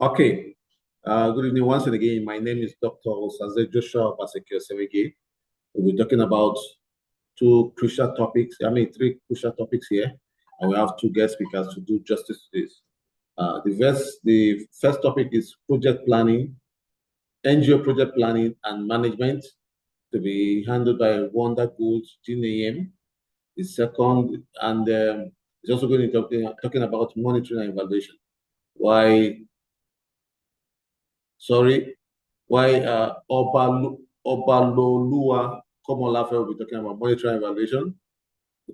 Okay. Good evening once again. My name is Dr. 𝐓𝐨𝐩𝐢𝐜 𝐒𝐨𝐻𝐭. We'll be talking about three crucial topics here, and we have two guest speakers to do justice to this. The first topic is project planning, NGO project planning and management, to be handled by wonderful Chinenyem. The second, and it's also going to be talking about monitoring and evaluation. Why Obaloluwa Komolafe will be talking about monitoring and evaluation.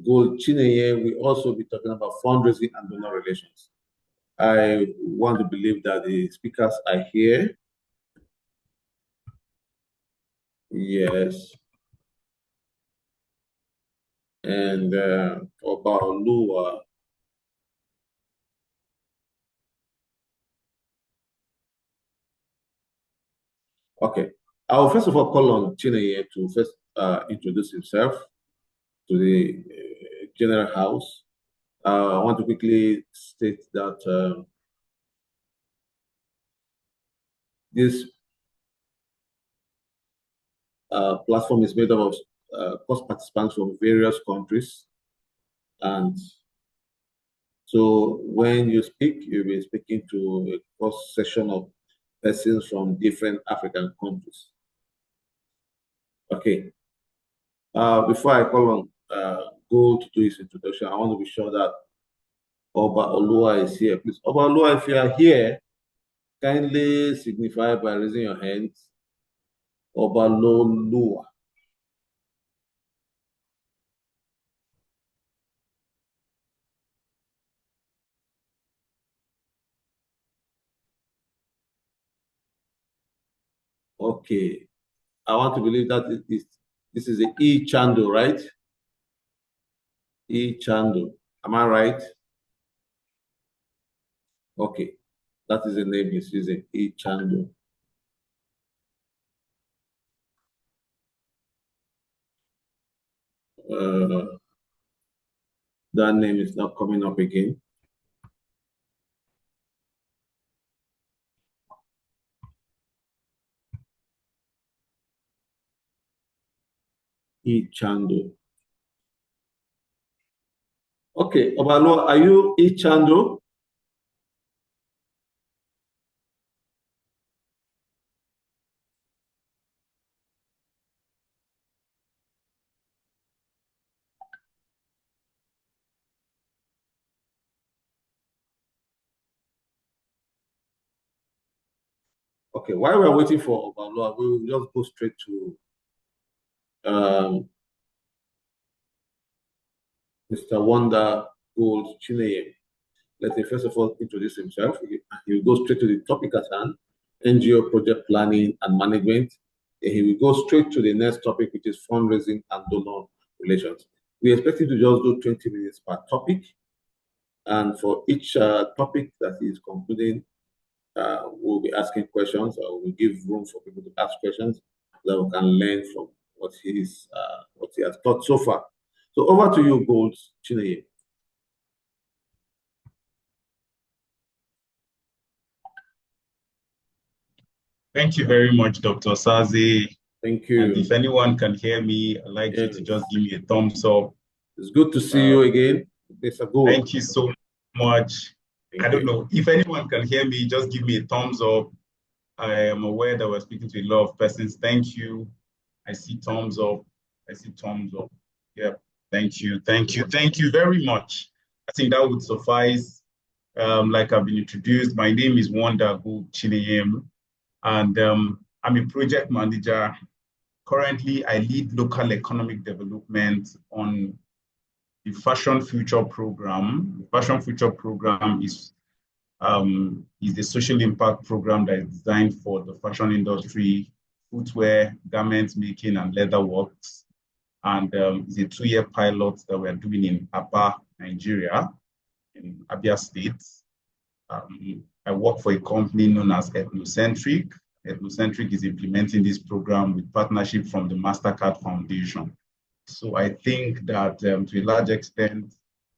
Chinenyem will also be talking about fundraising and donor relations. I want to believe that the speakers are here. Yes. And Obaloluwa. Okay. I will first of all call on Chinenyem to first introduce himself to the General House. I want to quickly state that this platform is made up of course participants from various countries, and so when you speak, you'll be speaking to a cross section of persons from different African countries. Okay. Before I call on Gold to do his introduction, I want to be sure that Obaloluwa is here. Please, Obaloluwa, if you are here, kindly signify by raising your hands. Obaloluwa. Okay. I want to believe that this is the 𝐓𝐤𝐞𝐬𝐿, right? 𝐓𝐤𝐞𝐬𝐿. Am I right? Okay. That is the name he's using, 𝐓𝐤𝐞𝐬𝐿. That name is not coming up again. 𝐓𝐤𝐞𝐬𝐿. Okay, Obaloluwa, are you 𝐓𝐤𝐞𝐬𝐿? Okay, while we're waiting for Obaloluwa, we will just go straight to Mr. Wonder Gold Chinenyem. Let him first of all introduce himself. He will go straight to the topic at hand, NGO project planning and management. And he will go straight to the next topic, which is fundraising and donor relations. We expect him to just do 20 minutes per topic. And for each topic that he is concluding, we'll be asking questions, or we'll give room for people to ask questions that we can learn from what he has taught so far. So over to you, Gold Chinenyem. Thank you very much, Dr. 𝐓𝐨𝐩𝐢𝐜. Thank you. And if anyone can hear me, I'd like you to just give me a thumbs up. It's good to see you again, Mr. Gold. Thank you so much. I don't know if anyone can hear me, just give me a thumbs up. I am aware that we're speaking to a lot of persons. Thank you. I see thumbs up. I see thumbs up. Yeah. Thank you. Thank you. Thank you very much. I think that would suffice. Like I've been introduced, my name is Wonder Gold Chinenyem, and I'm a project manager. Currently, I lead local economic development on the Fashion Future program. The Fashion Future program is the social impact program that is designed for the fashion industry, footwear, garment making, and leather works. And it's a 2-year pilot that we're doing in Aba, Nigeria, in Abia State. I work for a company known as 𝐓𝐤𝐿. 𝐓𝐤𝐿 is implementing this program with partnership from the MasterCard Foundation. So I think that to a large extent,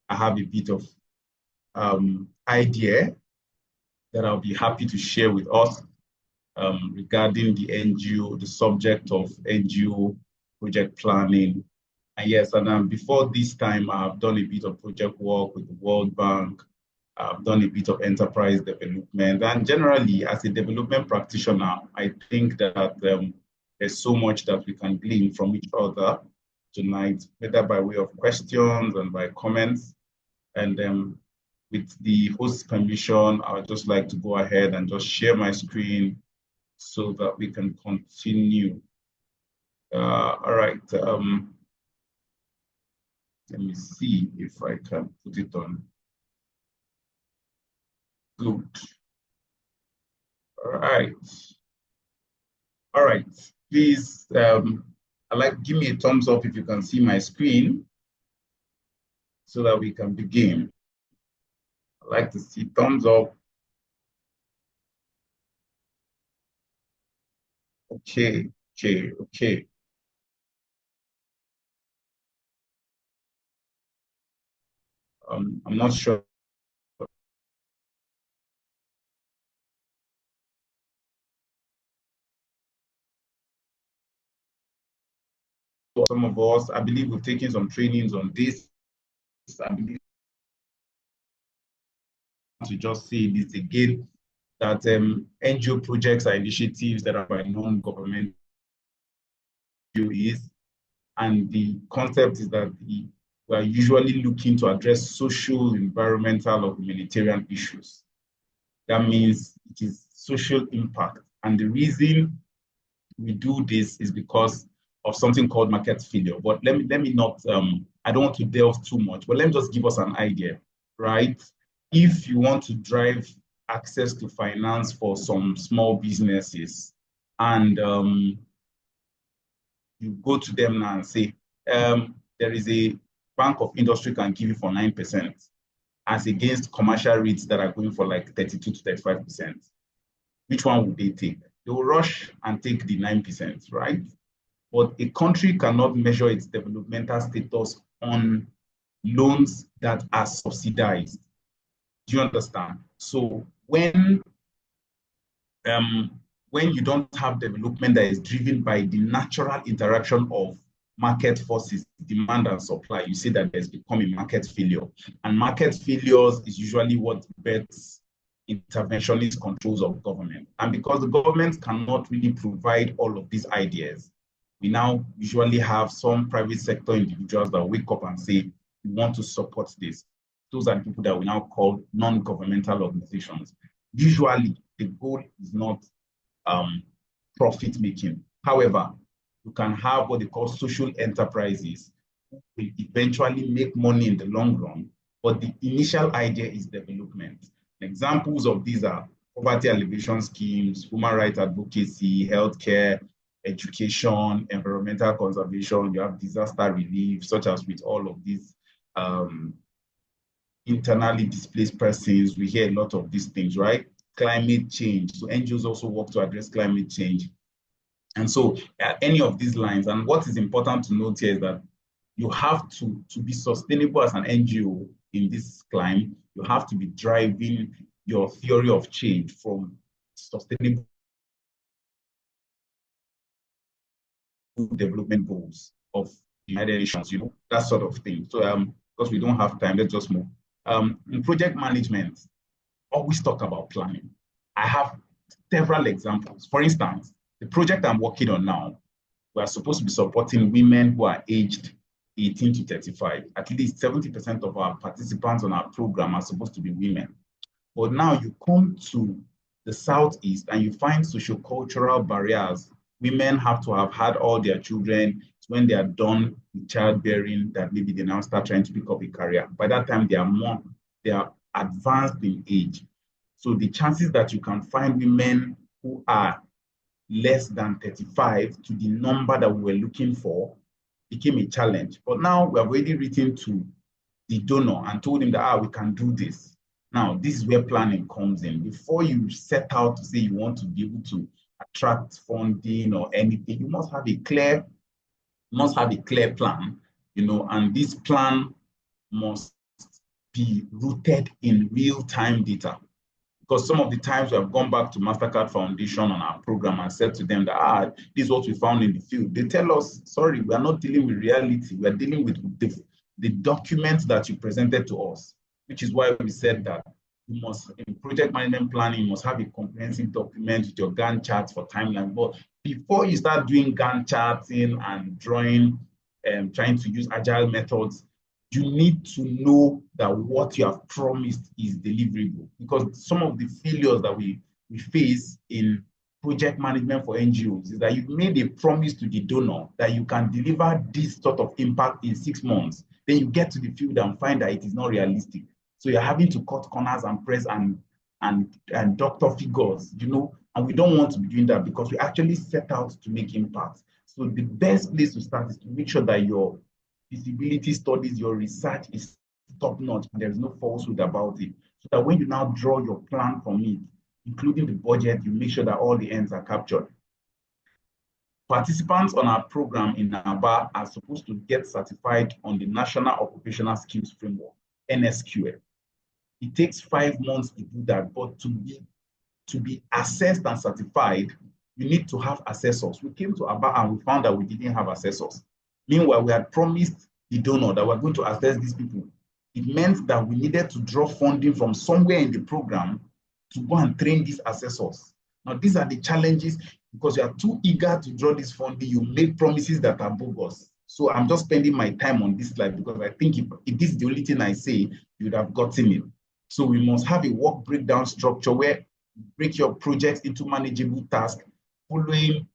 I have a bit of idea that I'll be happy to share with us regarding the NGO, the subject of NGO project planning. And yes, and before this time, I've done a bit of project work with the World Bank. I've done a bit of enterprise development. And generally, as a development practitioner, I think that there's so much that we can glean from each other tonight, whether by way of questions and by comments. And with the host's permission, I would just like to go ahead and just share my screen so that we can continue. All right. Let me see if I can put it on. Good. All right. All right. Please, give me a thumbs up if you can see my screen so that we can begin. I'd like to see thumbs up. Okay. I'm not sure. Some of us, I believe we've taken some trainings on this. I believe to just say this again, that NGO projects are initiatives that are by non-government NGOs, and the concept is that we are usually looking to address social, environmental, or humanitarian issues. That means it is social impact. And the reason we do this is because of something called market failure. But let me not, I don't want to delve too much, but let me just give us an idea, right? If you want to drive access to finance for some small businesses, and you go to them now and say, there is a Bank of Industry can give you for 9%, as against commercial rates that are going for like 32 to 35%. Which one would they take? They will rush and take the 9%, right? But a country cannot measure its developmental status on loans that are subsidized. Do you understand? So when you don't have development that is driven by the natural interaction of market forces, demand and supply, you see that there's become a market failure. And market failures is usually what bets interventionist controls of government. And because the government cannot really provide all of these ideas, we now usually have some private sector individuals that wake up and say, we want to support this. Those are the people that we now call non-governmental organizations. Usually, the goal is not profit making. However, you can have what they call social enterprises who will eventually make money in the long run, but the initial idea is development. Examples of these are poverty alleviation schemes, human rights advocacy, healthcare, education, environmental conservation. You have disaster relief, such as with all of these internally displaced persons. We hear a lot of these things, right? Climate change. So NGOs also work to address climate change. And so any of these lines, and what is important to note here is that you have to be sustainable as an NGO in this climate. You have to be driving your theory of change from sustainable development goals of the United Nations, that sort of thing. So because we don't have time, let's just move. In project management, always talk about planning. I have several examples. For instance, the project I'm working on now, we are supposed to be supporting women who are aged 18 to 35. At least 70% of our participants on our program are supposed to be women. But now you come to the Southeast and you find sociocultural barriers. Women have to have had all their children. It's when they are done with childbearing that maybe they now start trying to pick up a career. By that time, they are advanced in age. So the chances that you can find women who are less than 35 to the number that we were looking for became a challenge. But now we have already written to the donor and told him that we can do this. Now, this is where planning comes in. Before you set out to say you want to be able to attract funding or anything, you must have a clear plan, and this plan must be rooted in real-time data. Because some of the times we have gone back to MasterCard Foundation on our program and said to them that, this is what we found in the field. They tell us, sorry, we are not dealing with reality. We are dealing with the documents that you presented to us, which is why we said that you must, in project management planning, you must have a comprehensive document with your Gantt charts for timeline. But before you start doing Gantt charting and drawing, trying to use agile methods, you need to know that what you have promised is deliverable. Because some of the failures that we face in project management for NGOs is that you've made a promise to the donor that you can deliver this sort of impact in 6 months. Then you get to the field and find that it is not realistic. So you're having to cut corners and press and doctor figures, you know, and we don't want to be doing that because we actually set out to make impact. So the best place to start is to make sure that your feasibility studies, your research is top-notch and there's no falsehood about it. So that when you now draw your plan from it, including the budget, you make sure that all the ends are captured. Participants on our program in Aba are supposed to get certified on the National Occupational Skills Framework, NSQF. It takes 5 months to do that, but to be assessed and certified, you need to have assessors. We came to Aba and we found that we didn't have assessors. Meanwhile, we had promised the donor that we're going to assess these people. It meant that we needed to draw funding from somewhere in the program to go and train these assessors. Now, these are the challenges because you are too eager to draw this funding. You make promises that are bogus. So I'm just spending my time on this slide because I think if this is the only thing I say, you would have gotten it. So we must have a work breakdown structure where you break your projects into manageable tasks following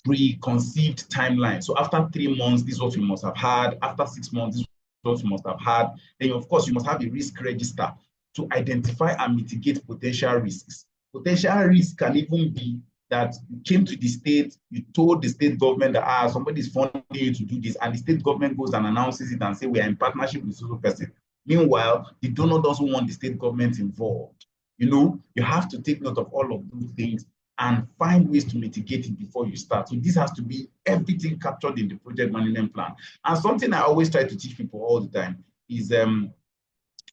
preconceived timeline. So after 3 months, this is what you must have had. After 6 months, this is what you must have had. Then, of course, you must have a risk register to identify and mitigate potential risks. Potential risk can even be that you came to the state, you told the state government that somebody is funding you to do this, and the state government goes and announces it and say we are in partnership with social person. Meanwhile, the donor doesn't want the state government involved. You know, you have to take note of all of those things and find ways to mitigate it before you start. So this has to be everything captured in the project management plan. And something I always try to teach people all the time is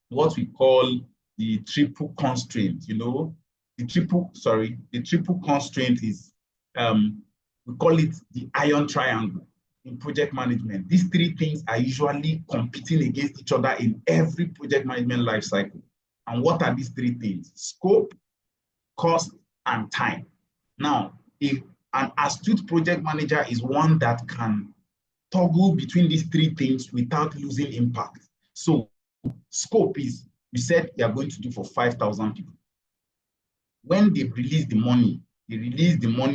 what we call the triple constraint. You know, the triple constraint is, we call it the iron triangle in project management. These 3 things are usually competing against each other in every project management life cycle. And what are these 3 things? Scope, cost, and time. Now, if an astute project manager is one that can toggle between these 3 things without losing impact. So scope is, we said we are going to do for 5,000 people. When they released the money,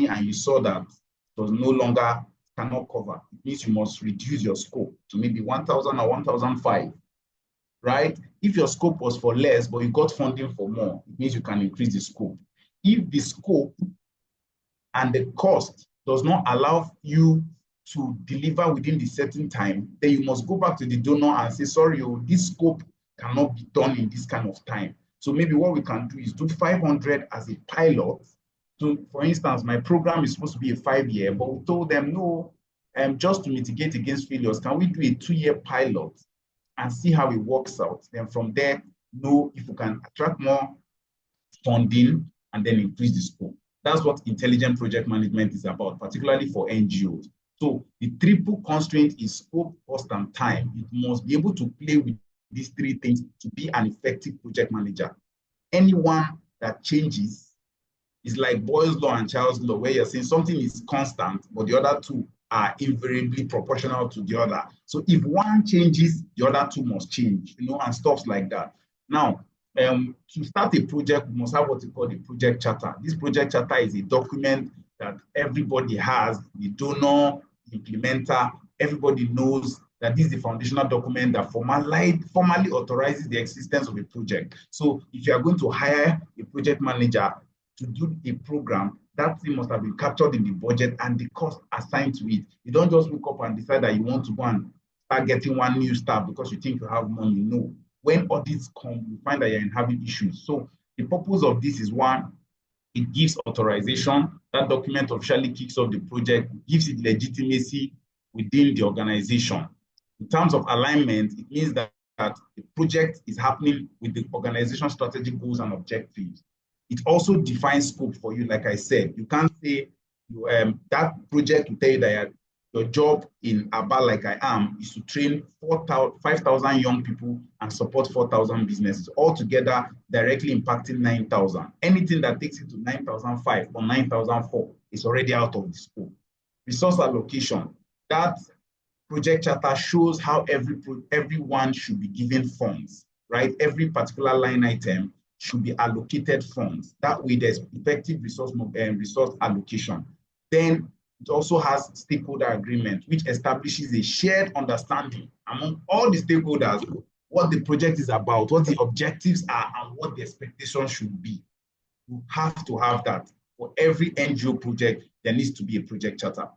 and you saw that it was no longer cannot cover. It means you must reduce your scope to maybe 1,000 or 1,005, right? If your scope was for less, but you got funding for more, it means you can increase the scope. If the scope and the cost does not allow you to deliver within the certain time, then you must go back to the donor and say, sorry, this scope cannot be done in this kind of time. So maybe what we can do is do 500 as a pilot. So for instance, my program is supposed to be a 5-year, but we told them, no, just to mitigate against failures, can we do a 2-year pilot and see how it works out? Then from there, know if we can attract more funding and then increase the scope. That's what intelligent project management is about, particularly for NGOs. So the triple constraint is scope, cost, and time. You must be able to play with these 3 things to be an effective project manager. Anyone that changes is like Boyle's law and Charles' law, where you're saying something is constant, but the other 2 are invariably proportional to the other. So if one changes, the other 2 must change, you know, and stuff like that. Now, to start a project, we must have what we call the project charter. This project charter is a document that everybody has, the donor, the implementer, everybody knows that this is the foundational document that formally authorizes the existence of a project. So if you are going to hire a project manager to do a program, that thing must have been captured in the budget and the cost assigned to it. You don't just wake up and decide that you want to go and start getting 1 new staff because you think you have money. No. When audits come, you find that you're having issues. So the purpose of this is, 1, it gives authorization. That document officially kicks off the project, gives it legitimacy within the organization. In terms of alignment, it means that the project is happening with the organization strategic goals and objectives. It also defines scope for you. Like I said, you can't say that project will tell you that your job in Aba, like I am, is to train 5,000 young people and support 4,000 businesses, altogether directly impacting 9,000. Anything that takes it to 9,005 or 9,004 is already out of the scope. Resource allocation, that project charter shows how everyone should be given funds, right? Every particular line item should be allocated funds. That way there's effective resource allocation. Then it also has stakeholder agreement, which establishes a shared understanding among all the stakeholders what the project is about, what the objectives are, and what the expectations should be. You have to have that. For every NGO project, there needs to be a project charter.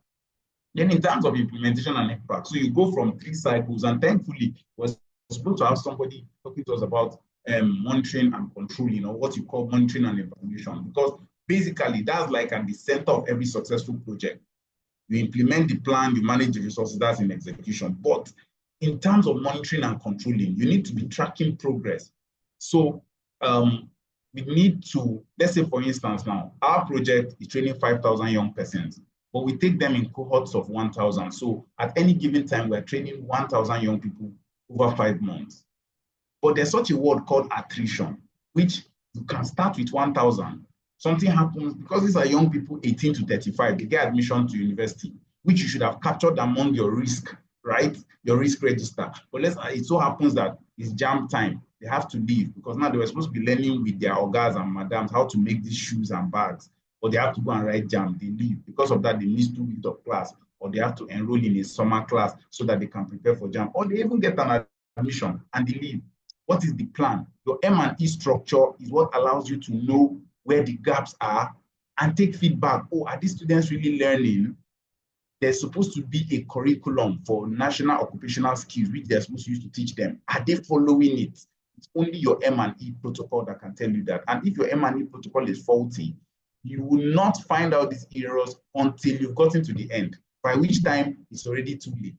Then in terms of implementation and impact, so you go from 3 cycles, and thankfully, we're supposed to have somebody talking to us about monitoring and controlling, or what you call monitoring and evaluation, because basically that's like at the center of every successful project. You implement the plan, you manage the resources, that's in execution. But in terms of monitoring and controlling, you need to be tracking progress. So we need to, let's say for instance now, our project is training 5,000 young persons, but we take them in cohorts of 1,000. So at any given time, we're training 1,000 young people over 5 months. But there's such a word called attrition, which you can start with 1,000. Something happens, because these are young people 18 to 35, they get admission to university, which you should have captured among your risk, right? Your risk register. But it so happens that it's jam time. They have to leave because now they were supposed to be learning with their ogas and madams how to make these shoes and bags, but they have to go and write jam. They leave. Because of that, they miss 2 weeks of class, or they have to enroll in a summer class so that they can prepare for jam, or they even get an admission and they leave. What is the plan? Your M&E structure is what allows you to know where the gaps are and take feedback. Oh, are these students really learning? There's supposed to be a curriculum for national occupational skills, which they're supposed to use to teach them. Are they following it? It's only your M&E protocol that can tell you that. And if your M&E protocol is faulty, you will not find out these errors until you've gotten to the end, by which time it's already too late.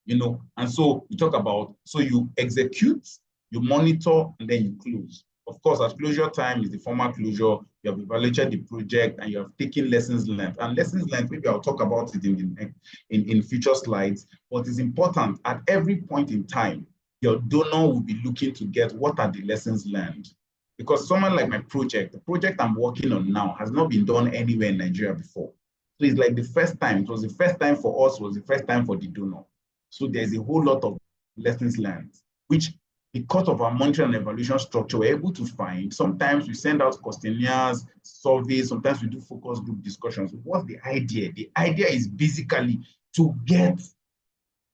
You know, and so we talk about, so you execute, you monitor, and then you close. Of course, as closure time is the formal closure, you have evaluated the project and you have taken lessons learned. And lessons learned, maybe I'll talk about it in future slides, but it's important at every point in time, your donor will be looking to get what are the lessons learned. Because someone like my project, the project I'm working on now has not been done anywhere in Nigeria before. So it's like the first time, it was the first time for us, it was the first time for the donor. So there's a whole lot of lessons learned, which because of our monitoring and evaluation structure, we're able to find. Sometimes we send out questionnaires, surveys, sometimes we do focus group discussions. What's the idea? The idea is basically to get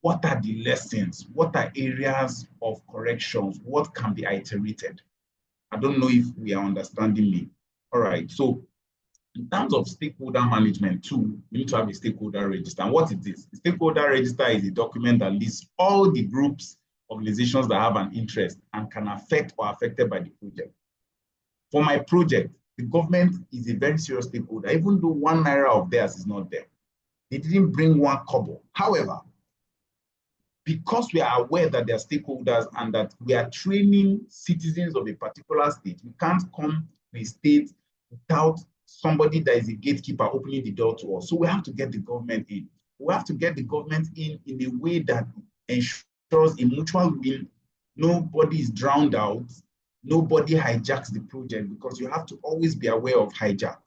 what are the lessons, what are areas of corrections, what can be iterated. I don't know if we are understanding me. All right, so in terms of stakeholder management too, we need to have a stakeholder register. And what it is, the stakeholder register is a document that lists all the groups, organizations that have an interest and can affect or affected by the project. For my project, the government is a very serious stakeholder, even though 1 naira of theirs is not there. They didn't bring 1 kobo. However, because we are aware that they are stakeholders and that we are training citizens of a particular state, we can't come to a state without somebody that is a gatekeeper opening the door to us. So we have to get the government in. We have to get the government in a way that ensures a mutual win. Nobody is drowned out. Nobody hijacks the project, because you have to always be aware of hijack.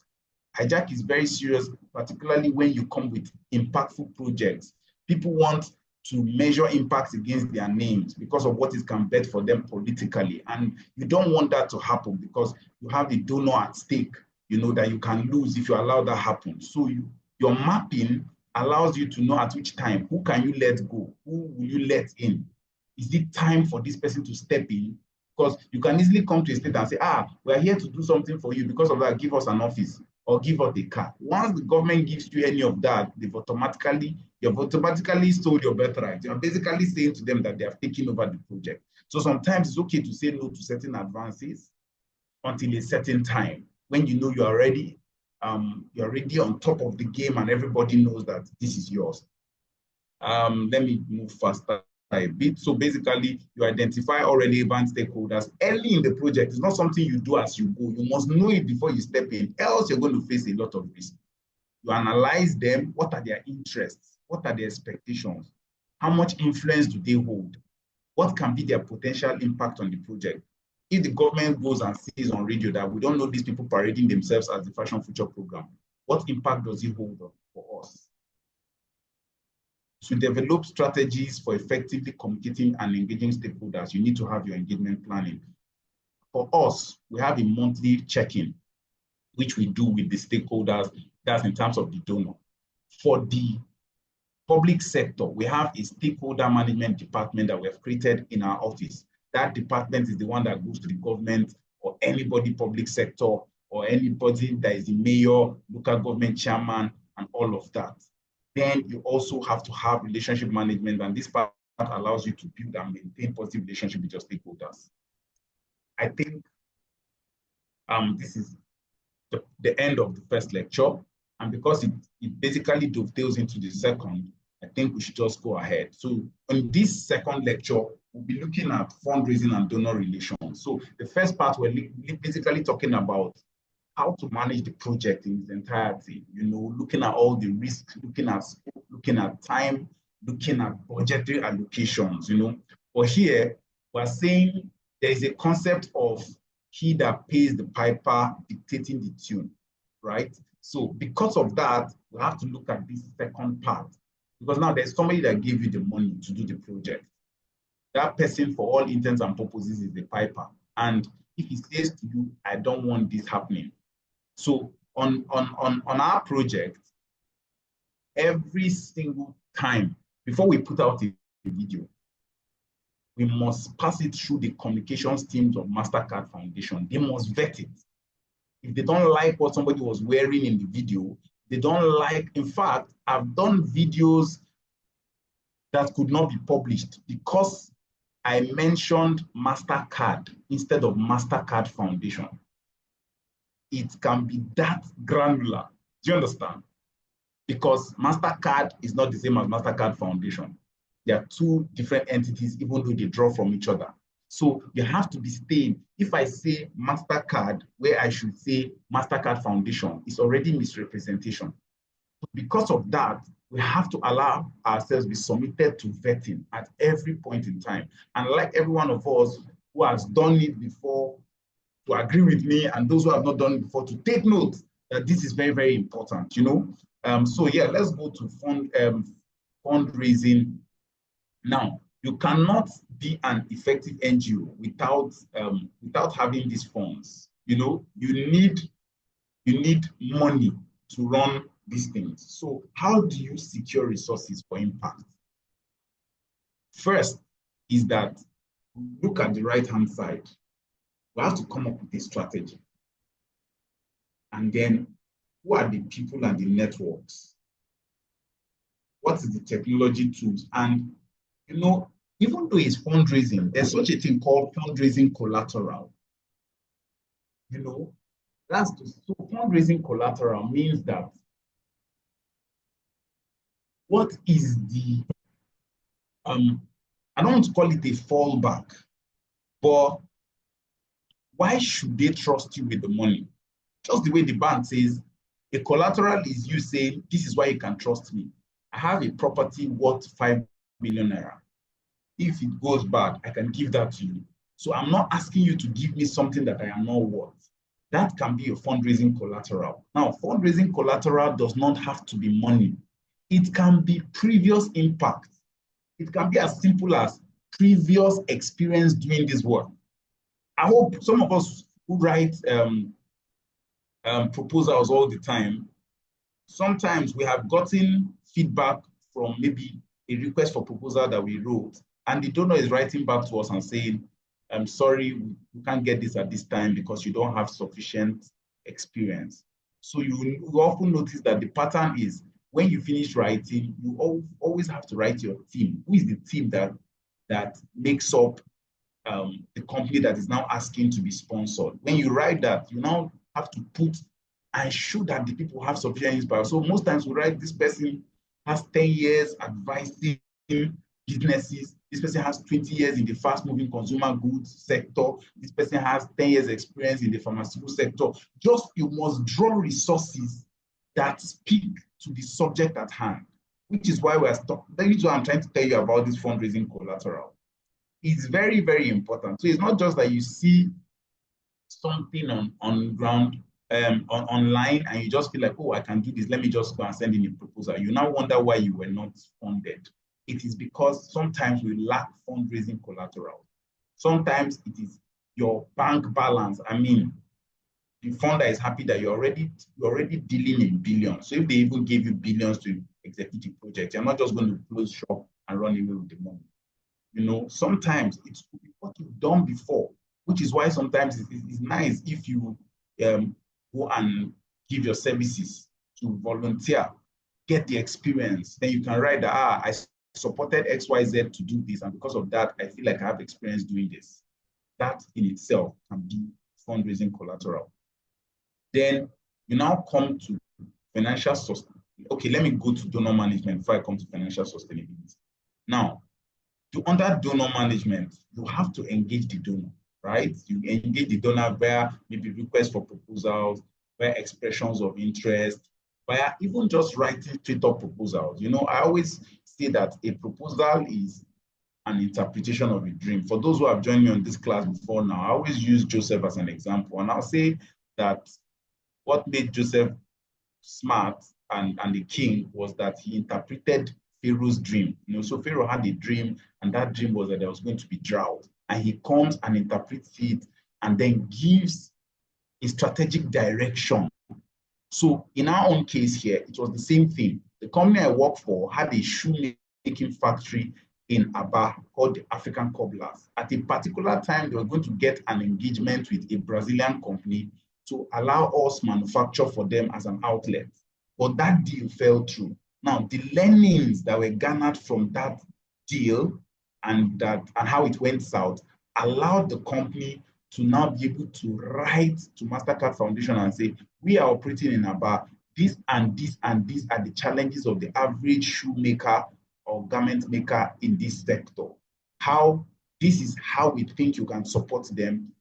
Hijack is very serious, particularly when you come with impactful projects. People want to measure impacts against their names because of what it can bet for them politically. And you don't want that to happen because you have the donor at stake, you know, that you can lose if you allow that happen. So your mapping allows you to know at which time, who can you let go? Who will you let in? Is it time for this person to step in? Because you can easily come to a state and say, we're here to do something for you. Because of that, give us an office or give us a car. Once the government gives you any of that, you've automatically sold your birthright. You're basically saying to them that they have taken over the project. So sometimes it's okay to say no to certain advances until a certain time when you know you're already on top of the game and everybody knows that this is yours. Let me move faster. So basically, you identify all relevant stakeholders early in the project. It's not something you do as you go. You must know it before you step in, else you're going to face a lot of risk. You analyze them. What are their interests? What are their expectations? How much influence do they hold? What can be their potential impact on the project? If the government goes and says on radio that we don't know these people parading themselves as the Fashion Future program, what impact does it hold on for us? To develop strategies for effectively communicating and engaging stakeholders, you need to have your engagement planning. For us, we have a monthly check-in, which we do with the stakeholders, that's in terms of the donor. For the public sector, we have a stakeholder management department that we have created in our office. That department is the one that goes to the government or anybody public sector or anybody that is the mayor, local government chairman, and all of that. Then you also have to have relationship management, and this part allows you to build and maintain positive relationship with your stakeholders. I think this is the end of the first lecture, and because it basically dovetails into the second, I think we should just go ahead. So in this second lecture, we'll be looking at fundraising and donor relations. So the first part, we're basically talking about how to manage the project in its entirety, looking at all the risks, looking at scope, looking at time, looking at budgetary allocations, But here, we're saying there is a concept of he that pays the piper dictating the tune, right? So because of that, we have to look at this second part. Because now there's somebody that gave you the money to do the project. That person, for all intents and purposes, is the piper. And if he says to you, I don't want this happening. So on our project, every single time, before we put out a video, we must pass it through the communications teams of MasterCard Foundation. They must vet it. If they don't like what somebody was wearing in the video, they don't like, in fact, I've done videos that could not be published because I mentioned MasterCard instead of MasterCard Foundation. It can be that granular. Do you understand? Because MasterCard is not the same as MasterCard Foundation. They are two different entities, even though they draw from each other. So you have to be staying. If I say MasterCard, where I should say MasterCard Foundation, it's already misrepresentation. Because of that, we have to allow ourselves to be submitted to vetting at every point in time. And like every one of us who has done it before, to agree with me, and those who have not done it before, to take note that this is very, very important, So yeah, let's go to fundraising. Now, you cannot be an effective NGO without having these funds. You need money to run these things. So how do you secure resources for impact? First is that look at the right-hand side. We have to come up with a strategy. And then, who are the people and the networks? What is the technology tools? And, even though it's fundraising, there's such a thing called fundraising collateral. So fundraising collateral means that what is the, I don't want to call it a fallback, but why should they trust you with the money? Just the way the bank says, a collateral is you saying, this is why you can trust me. I have a property worth 5 million naira. If it goes bad, I can give that to you. So I'm not asking you to give me something that I am not worth. That can be a fundraising collateral. Now, fundraising collateral does not have to be money. It can be previous impact. It can be as simple as previous experience doing this work. I hope some of us who write proposals all the time, sometimes we have gotten feedback from maybe a request for proposal that we wrote, and the donor is writing back to us and saying, I'm sorry, we can't get this at this time because you don't have sufficient experience. So you often notice that the pattern is when you finish writing, you always have to write your team. Who is the team that makes up the company that is now asking to be sponsored? When you write that, you now have to put and show that the people have sufficient inspiration. So most times we write this person has 10 years advising businesses, This person has 20 years in the fast-moving consumer goods sector. This person has 10 years experience in the pharmaceutical sector. Just you must draw resources that speak to the subject at hand, which is why we're stuck. That is why I'm trying to tell you about this fundraising collateral. It's very, very important. So it's not just that you see something on ground, online, and you just feel like, oh, I can do this. Let me just go and send in a proposal. You now wonder why you were not funded. It is because sometimes we lack fundraising collateral. Sometimes it is your bank balance. I mean, the funder is happy that you're already dealing in billions. So if they even give you billions to execute a project, you're not just going to close shop and run away with the money. You know, sometimes it's what you've done before, which is why sometimes it's nice if you go and give your services to volunteer, get the experience. Then you can write that, I supported XYZ to do this, and because of that, I feel like I have experience doing this. That in itself can be fundraising collateral. Then you now come to financial sustainability. Okay, let me go to donor management before I come to financial sustainability. Now, under donor management, you have to engage the donor, right? You engage the donor via maybe requests for proposals, via expressions of interest, via even just writing Twitter proposals. You know, I always say that a proposal is an interpretation of a dream. For those who have joined me on this class before now, I always use Joseph as an example. And I'll say that what made Joseph smart and the king was that he interpreted Pharaoh's dream. You know, so Pharaoh had a dream, and that dream was that there was going to be drought. And he comes and interprets it and then gives a strategic direction. So in our own case here, it was the same thing. The company I worked for had a shoemaking factory in Aba called the African Cobblers. At a particular time, they were going to get an engagement with a Brazilian company to allow us manufacture for them as an outlet. But that deal fell through. Now, the learnings that were garnered from that deal and how it went south allowed the company to now be able to write to MasterCard Foundation and say, we are operating in Aba. This and this and these are the challenges of the average shoemaker or garment maker in this sector. This is how we think you can support them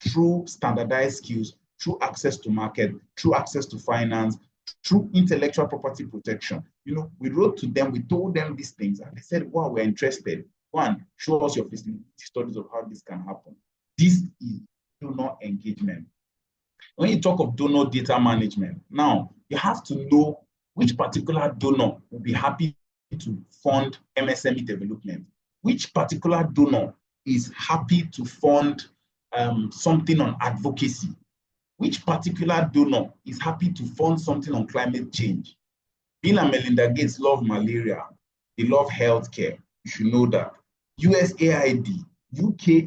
through standardized skills, through access to market, through access to finance, through intellectual property protection. You know, we wrote to them, we told them these things, and they said, wow, we're interested. One, show us your feasibility studies of how this can happen. This is donor engagement. When you talk of donor data management, now you have to know which particular donor will be happy to fund MSME development, which particular donor is happy to fund something on advocacy, which particular donor is happy to fund something on climate change. Bill and Melinda Gates love malaria. They love healthcare. You should know that. USAID, UK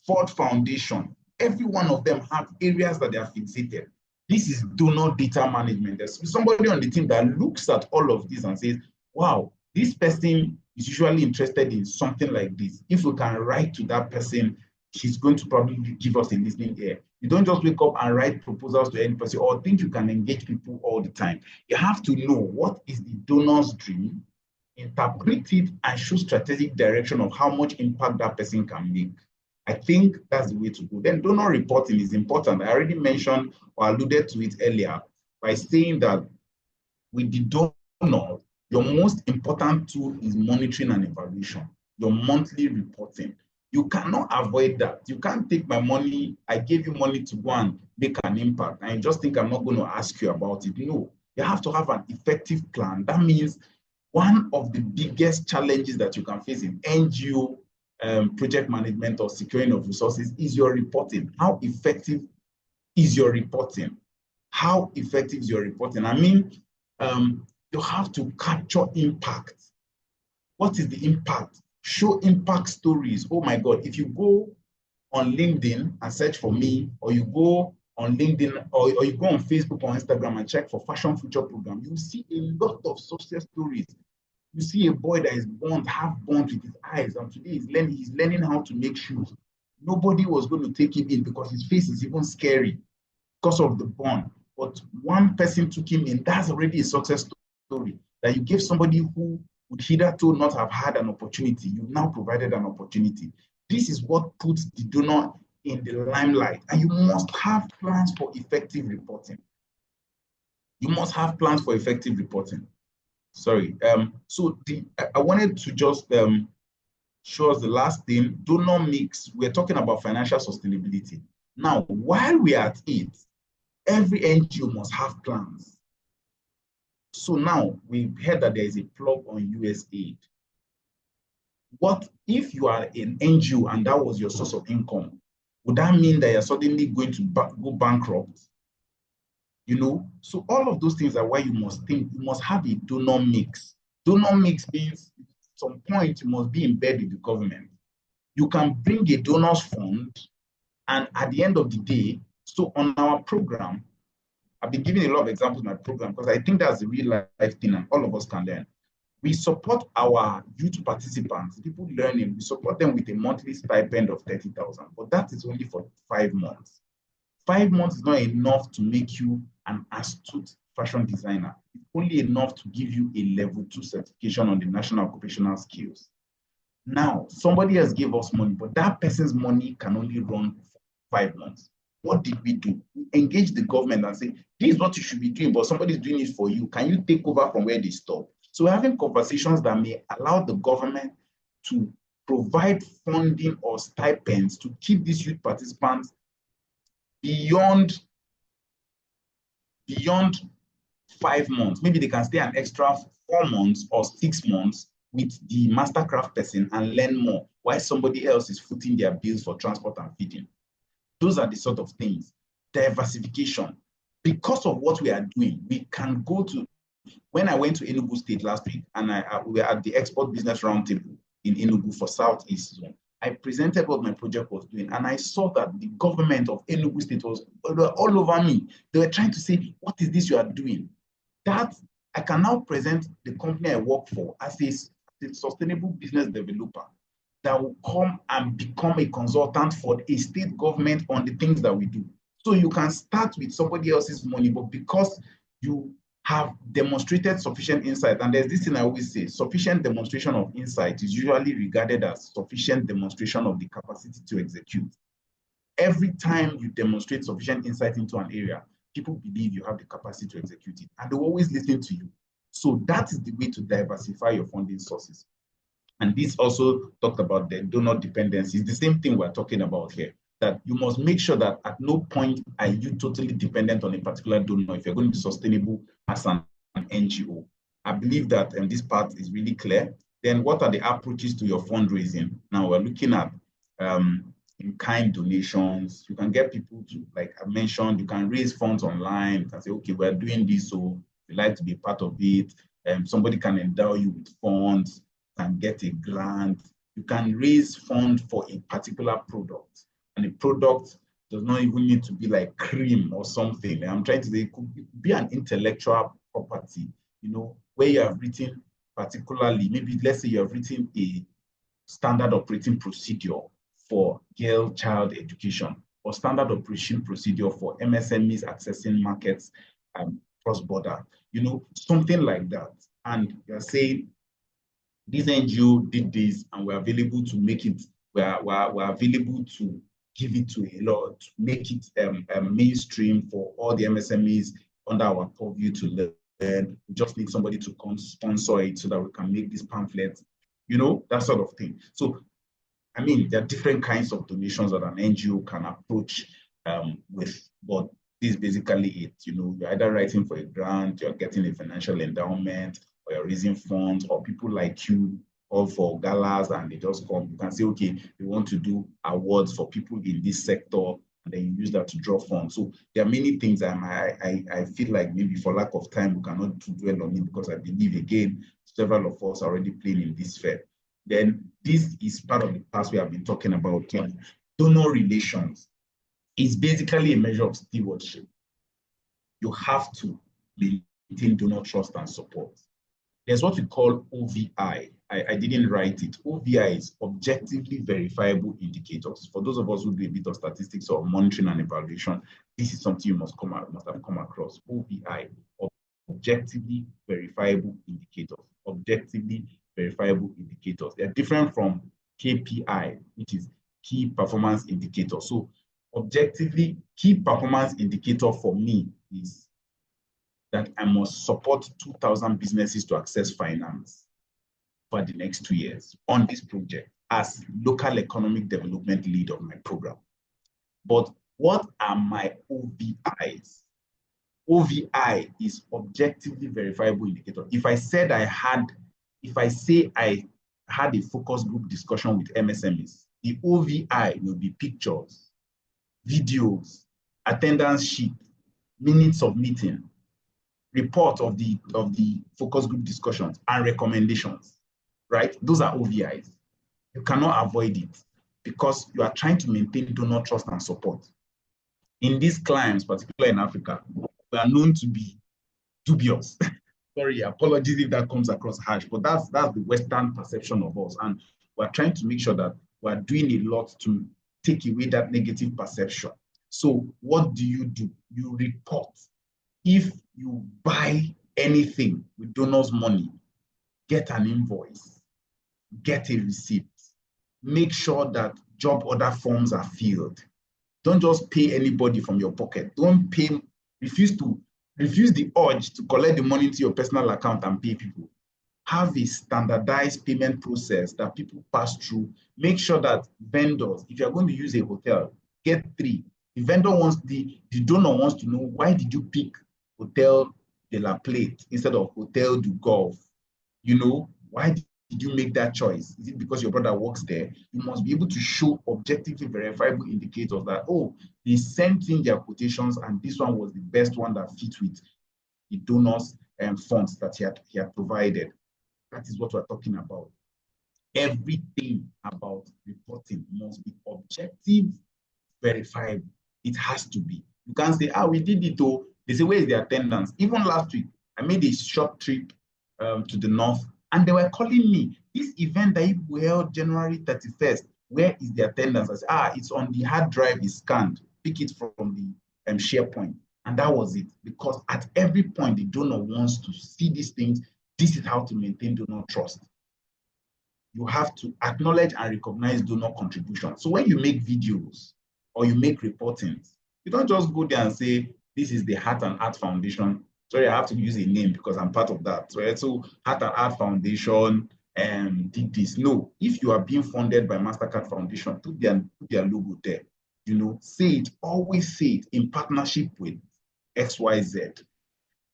Ford Foundation, every one of them have areas that they are fixated. This is donor data management. There's somebody on the team that looks at all of this and says, wow, this person is usually interested in something like this. If we can write to that person, he's going to probably give us a listening ear. You don't just wake up and write proposals to any person or think you can engage people all the time. You have to know what is the donor's dream, interpret it, and show strategic direction of how much impact that person can make. I think that's the way to go. Then donor reporting is important. I already mentioned or alluded to it earlier by saying that with the donor, your most important tool is monitoring and evaluation, your monthly reporting. You cannot avoid that. You can't take my money, I gave you money to go and make an impact, and you just think I'm not going to ask you about it. No, you have to have an effective plan. That means one of the biggest challenges that you can face in NGO project management or securing of resources is your reporting. How effective is your reporting? How effective is your reporting? I mean, you have to capture impact. What is the impact? Show impact stories. Oh my God, if you go on LinkedIn and search for me, or you go on LinkedIn, or you go on Facebook or Instagram and check for Fashion Future Program, you see a lot of success stories. You see a boy that is born, half born with his eyes, and today he's learning how to make shoes. Nobody was going to take him in because his face is even scary because of the bond. But one person took him in. That's already a success story that you gave somebody who would hitherto not have had an opportunity. You've now provided an opportunity. This is what puts the donor in the limelight, and you must have plans for effective reporting. You must have plans for effective reporting. Sorry. So I wanted to just show us the last thing, donor mix. We're talking about financial sustainability. Now, while we are at it, every NGO must have plans. So now we've heard that there is a plug on US aid. What if you are an NGO and that was your source of income? Would that mean that you're suddenly going to go bankrupt? You know, so all of those things are why you must think, you must have a donor mix. Donor mix means at some point you must be in bed with the government. You can bring a donors fund, and at the end of the day, so on our program, I've been giving a lot of examples in my program because I think that's a real life thing and all of us can learn. We support our youth participants, people learning, we support them with a monthly stipend of 30,000, but that is only for 5 months. 5 months is not enough to make you an astute fashion designer. It's only enough to give you a level 2 certification on the national occupational skills. Now, somebody else gave us money, but that person's money can only run for 5 months. What did we do? We engaged the government and say, this is what you should be doing, but somebody's doing it for you. Can you take over from where they stop? So we're having conversations that may allow the government to provide funding or stipends to keep these youth participants beyond 5 months. Maybe they can stay an extra 4 months or 6 months with the mastercraft person and learn more while somebody else is footing their bills for transport and feeding. Those are the sort of things. Diversification. Because of what we are doing, we can go to, when I went to Enugu State last week and we were at the Export Business Roundtable in Enugu for Southeast Zone, I presented what my project was doing, and I saw that the government of Enugu State was all over me. They were trying to say, what is this you are doing? That I can now present the company I work for as a sustainable business developer that will come and become a consultant for a state government on the things that we do. So you can start with somebody else's money, but because you have demonstrated sufficient insight, and there's this thing I always say, sufficient demonstration of insight is usually regarded as sufficient demonstration of the capacity to execute. Every time you demonstrate sufficient insight into an area, people believe you have the capacity to execute it, and they always listen to you. So that is the way to diversify your funding sources. And this also talked about the donor dependency. It's the same thing we're talking about here, that you must make sure that at no point are you totally dependent on a particular donor if you're going to be sustainable as an NGO. I believe that this part is really clear. Then what are the approaches to your fundraising? Now we're looking at in-kind donations. You can get people to, like I mentioned, you can raise funds online. You can say, okay, we're doing this, so we'd like to be part of it. Somebody can endow you with funds, can get a grant. You can raise funds for a particular product. And the product does not even need to be like cream or something. I'm trying to say it could be an intellectual property, you know, where you have written particularly, maybe let's say you have written a standard operating procedure for girl-child education or standard operation procedure for MSMEs accessing markets cross-border, you know, something like that. And you're saying, this NGO did this and we're available to make it, we're available to give it to a lot, to make it mainstream for all the MSMEs under our purview to learn. We just need somebody to come sponsor it so that we can make this pamphlet, you know, that sort of thing. So, I mean, there are different kinds of donations that an NGO can approach with, but this is basically it. You know, you're either writing for a grant, you're getting a financial endowment, or you're raising funds, or people like you all for galas and they just come. You can say, okay, we want to do awards for people in this sector, and then you use that to draw funds. So there are many things, and I feel like maybe for lack of time, we cannot dwell on it because I believe, again, several of us are already playing in this sphere. Then this is part of the past we have been talking about. Donor relations is basically a measure of stewardship. You have to maintain donor trust and support. There's what we call OVI. I didn't write it. OVI is objectively verifiable indicators. For those of us who do a bit of statistics or monitoring and evaluation, this is something you must have come across. OVI, objectively verifiable indicators. Objectively verifiable indicators. They're different from KPI, which is key performance indicator. So objectively, key performance indicator for me is that I must support 2,000 businesses to access finance for the next 2 years on this project as local economic development lead of my program. But what are my OVIs? OVI is objectively verifiable indicator. If I say I had a focus group discussion with MSMEs, the OVI will be pictures, videos, attendance sheet, minutes of meeting, report of the focus group discussions, and recommendations, right? Those are OVIs. You cannot avoid it because you are trying to maintain donor trust and support. In these climes, particularly in Africa, we are known to be dubious. Sorry, apologies if that comes across harsh, but that's the Western perception of us. And we're trying to make sure that we're doing a lot to take away that negative perception. So what do? You report. If you buy anything with donors' money, get an invoice, get a receipt, make sure that job order forms are filled. Don't just pay anybody from your pocket. Don't pay, refuse the urge to collect the money into your personal account and pay people. Have a standardized payment process that people pass through. Make sure that vendors, if you're going to use a hotel, get 3. The donor wants to know, why did you pick Hotel de la Plate instead of Hotel du Golf? You know, why did you make that choice? Is it because your brother works there? You must be able to show objectively verifiable indicators that, oh, they sent in their quotations and this one was the best one that fit with the donors and funds that he had provided. That is what we're talking about. Everything about reporting must be objective, verifiable. It has to be. You can't say, we did it, oh. They say, where is the attendance? Even last week, I made a short trip to the north, and they were calling me, this event that we held January 31st, where is the attendance? I said, it's on the hard drive, it's scanned. Pick it from the SharePoint. And that was it. Because at every point, the donor wants to see these things. This is how to maintain donor trust. You have to acknowledge and recognize donor contribution. So when you make videos or you make reportings, you don't just go there and say, this is the Heart and Art Foundation. Sorry, I have to use a name because I'm part of that. Right? So Heart and Art Foundation did this. No, if you are being funded by MasterCard Foundation, put their logo there. You know, say it, always say it in partnership with XYZ,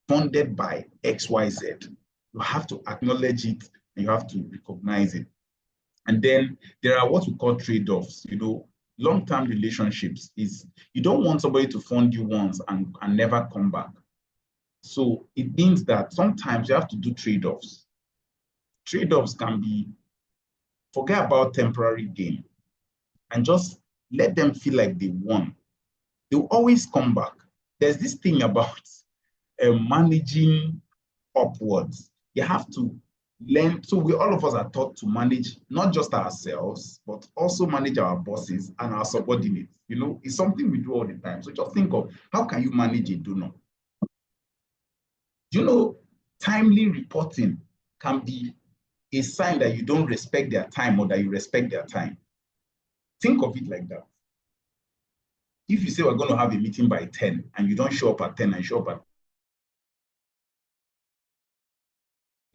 funded by XYZ. You have to acknowledge it and you have to recognize it. And then there are what we call trade-offs. You know, long-term relationships is you don't want somebody to fund you once and never come back. So it means that sometimes you have to do trade-offs. Trade-offs can be, forget about temporary gain and just let them feel like they won. They'll always come back. There's this thing about managing upwards. You have to learn. So all of us are taught to manage not just ourselves, but also manage our bosses and our subordinates. You know, it's something we do all the time. So just think of, how can you manage a donor? You know, timely reporting can be a sign that you don't respect their time or that you respect their time. Think of it like that. If you say we're going to have a meeting by 10 and you don't show up at 10 and show up at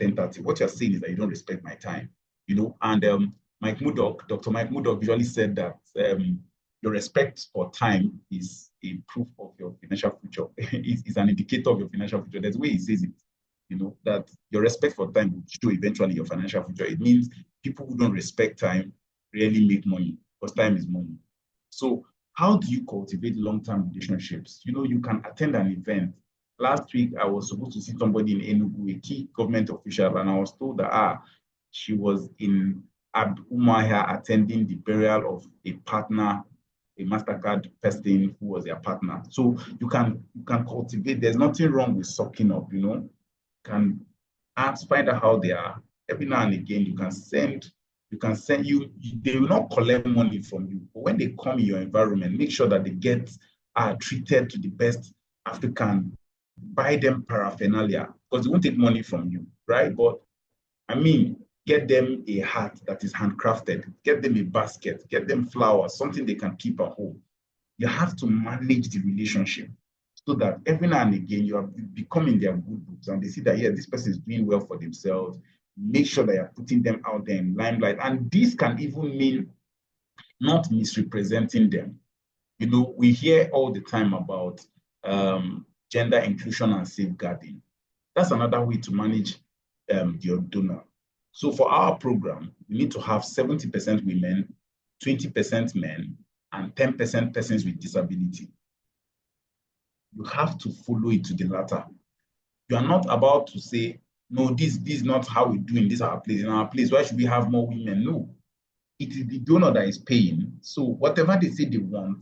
10:30, what you're saying is that you don't respect my time, you know. And Dr. Mike Murdoch usually said that your respect for time is a proof of your financial future. It's an indicator of your financial future. That's the way he says it, you know, that your respect for time will show eventually your financial future. It means people who don't respect time really make money because time is money. So how do you cultivate long-term relationships? You know, you can attend an event. Last week, I was supposed to see somebody in Enugu, a key government official, and I was told that she was in Umuahia attending the burial of a partner, a MasterCard person who was their partner. So you can cultivate. There's nothing wrong with sucking up, you know. You can find out how they are. Every now and again, you can send, they will not collect money from you. But when they come in your environment, make sure that they get treated to the best African. Buy them paraphernalia because they won't take money from you, right? But I mean, get them a hat that is handcrafted, get them a basket, get them flowers, something they can keep at home. You have to manage the relationship so that every now and again you are becoming their good books and they see that, yeah, this person is doing well for themselves. Make sure that you're putting them out there in limelight. And this can even mean not misrepresenting them. You know, we hear all the time about gender inclusion and safeguarding. That's another way to manage your donor. So for our program, we need to have 70% women, 20% men, and 10% persons with disability. You have to follow it to the latter. You are not about to say, no, this is not how we do in this our place. In our place, why should we have more women? No. It is the donor that is paying. So whatever they say they want,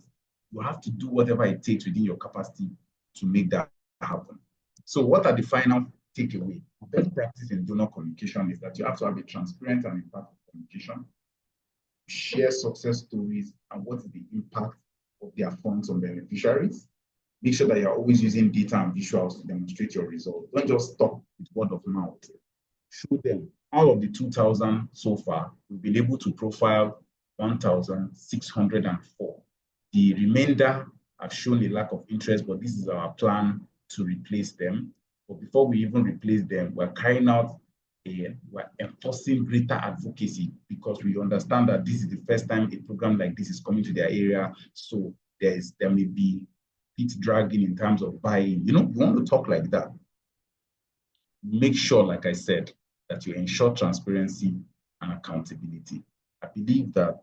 you have to do whatever it takes within your capacity to make that happen. So what are the final takeaway? Best practice in donor communication is that you have to have a transparent and impactful communication, share success stories and what is the impact of their funds on beneficiaries. Make sure that you're always using data and visuals to demonstrate your results. Don't just stop with word of mouth. Show them. Out of the 2,000 so far, we've been able to profile 1,604. The remainder have shown a lack of interest, but this is our plan to replace them. But before we even replace them, we're carrying out we're enforcing greater advocacy because we understand that this is the first time a program like this is coming to their area. So there may be feet dragging in terms of buying. You know, you want to talk like that. Make sure, like I said, that you ensure transparency and accountability. I believe that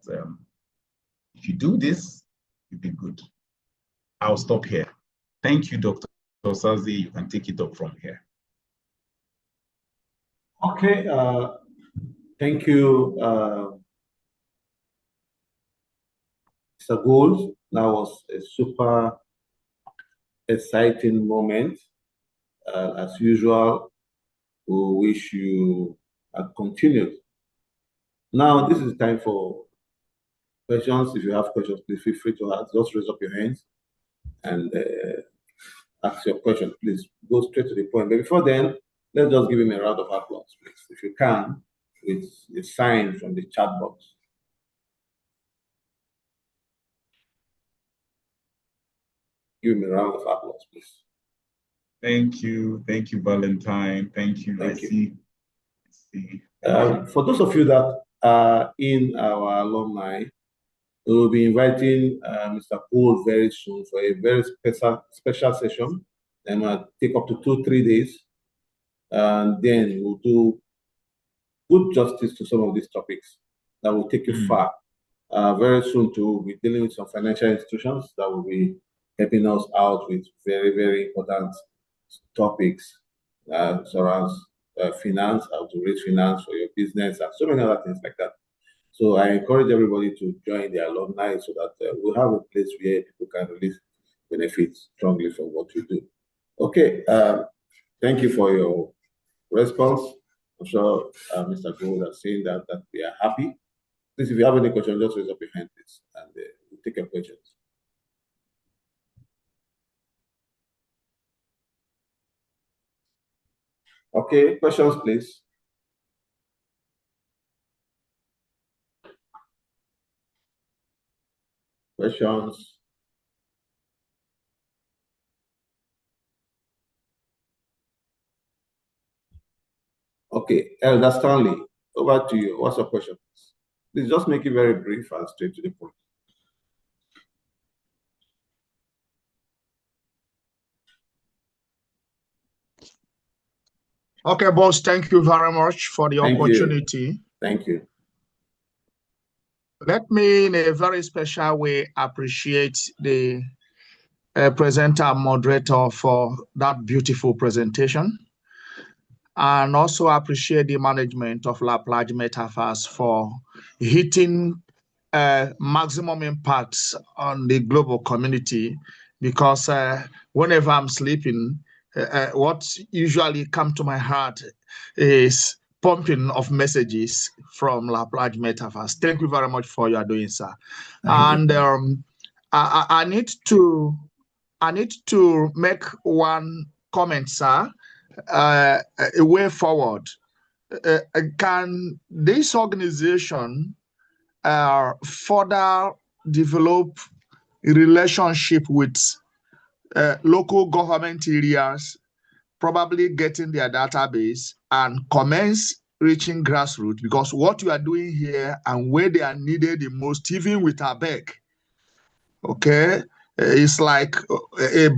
if you do this, you'll be good. I'll stop here. Thank you, Dr. 𝐓𝐨𝐩𝐢𝐜. You can take it up from here. Okay. Thank you, Mr. Gold. That was a super exciting moment. As usual, we wish you had continued. Now, this is time for questions. If you have questions, please feel free to ask. Just raise up your hands and ask your question. Please go straight to the point. But before then, let's just give him a round of applause, please, if you can, with a sign from the chat box. Give him a round of applause, please. Thank you, Valentine. Thank you. Thank you. See. For those of you that are in our alumni, we will be inviting Mr. Cole very soon for a very special session. And will take up to 2-3 days. And then we'll do good justice to some of these topics that will take you far. Very soon too, we'll be dealing with some financial institutions that will be helping us out with very, very important topics surrounds finance, how to raise finance for your business, and so many other things like that. So I encourage everybody to join the alumni so that we'll have a place where people can really benefit strongly from what we do. Okay, thank you for your response. I'm sure Mr. Gold has seen that we are happy. Please, if you have any questions, just raise up your hand, please, and we'll take your questions. Okay, questions, please. Questions? Okay, Elder Stanley, over to you. What's your question? Please just make it very brief and straight to the point. Okay, boss, thank you very much for the opportunity. Thank you. Let me, in a very special way, appreciate the presenter moderator for that beautiful presentation, and also appreciate the management of Plage Metaverse for hitting maximum impacts on the global community, because whenever I'm sleeping, what usually comes to my heart is pumping of messages from Plage Metaverse. Thank you very much for your doing, sir. And I need to make one comment, sir. A way forward. can this organization further develop a relationship with local government areas, probably getting their database and commence reaching grassroots? Because what you are doing here and where they are needed the most, even with ABEC, okay, it's like a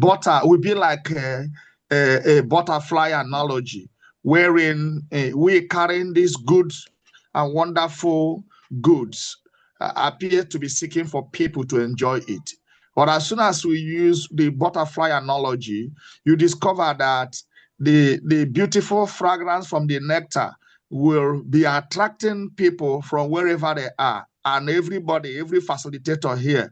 would be like a butterfly analogy, wherein we carrying these goods and wonderful goods appear to be seeking for people to enjoy it. But as soon as we use the butterfly analogy, you discover that the beautiful fragrance from the nectar will be attracting people from wherever they are. And everybody, every facilitator here,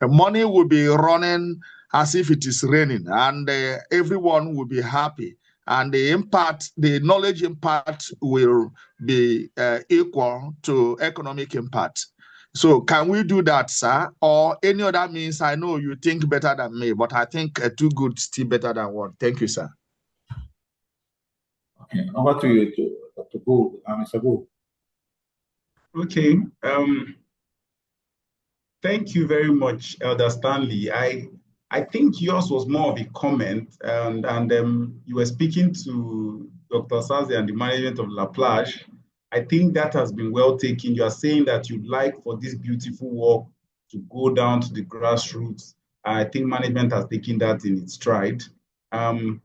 the money will be running as if it is raining, and everyone will be happy. And the impact, the knowledge impact will be equal to economic impact. So can we do that, sir? Or any other means? I know you think better than me, but I think two good still better than one. Thank you, sir. Okay, over to you, Dr. Gould, Mr. Gould. Okay. Thank you very much, Elder Stanley. I think yours was more of a comment, and you were speaking to Dr. 𝐓𝐤𝐤𝐜 and the management of La Plage. I think that has been well taken. You are saying that you'd like for this beautiful work to go down to the grassroots. I think management has taken that in its stride. And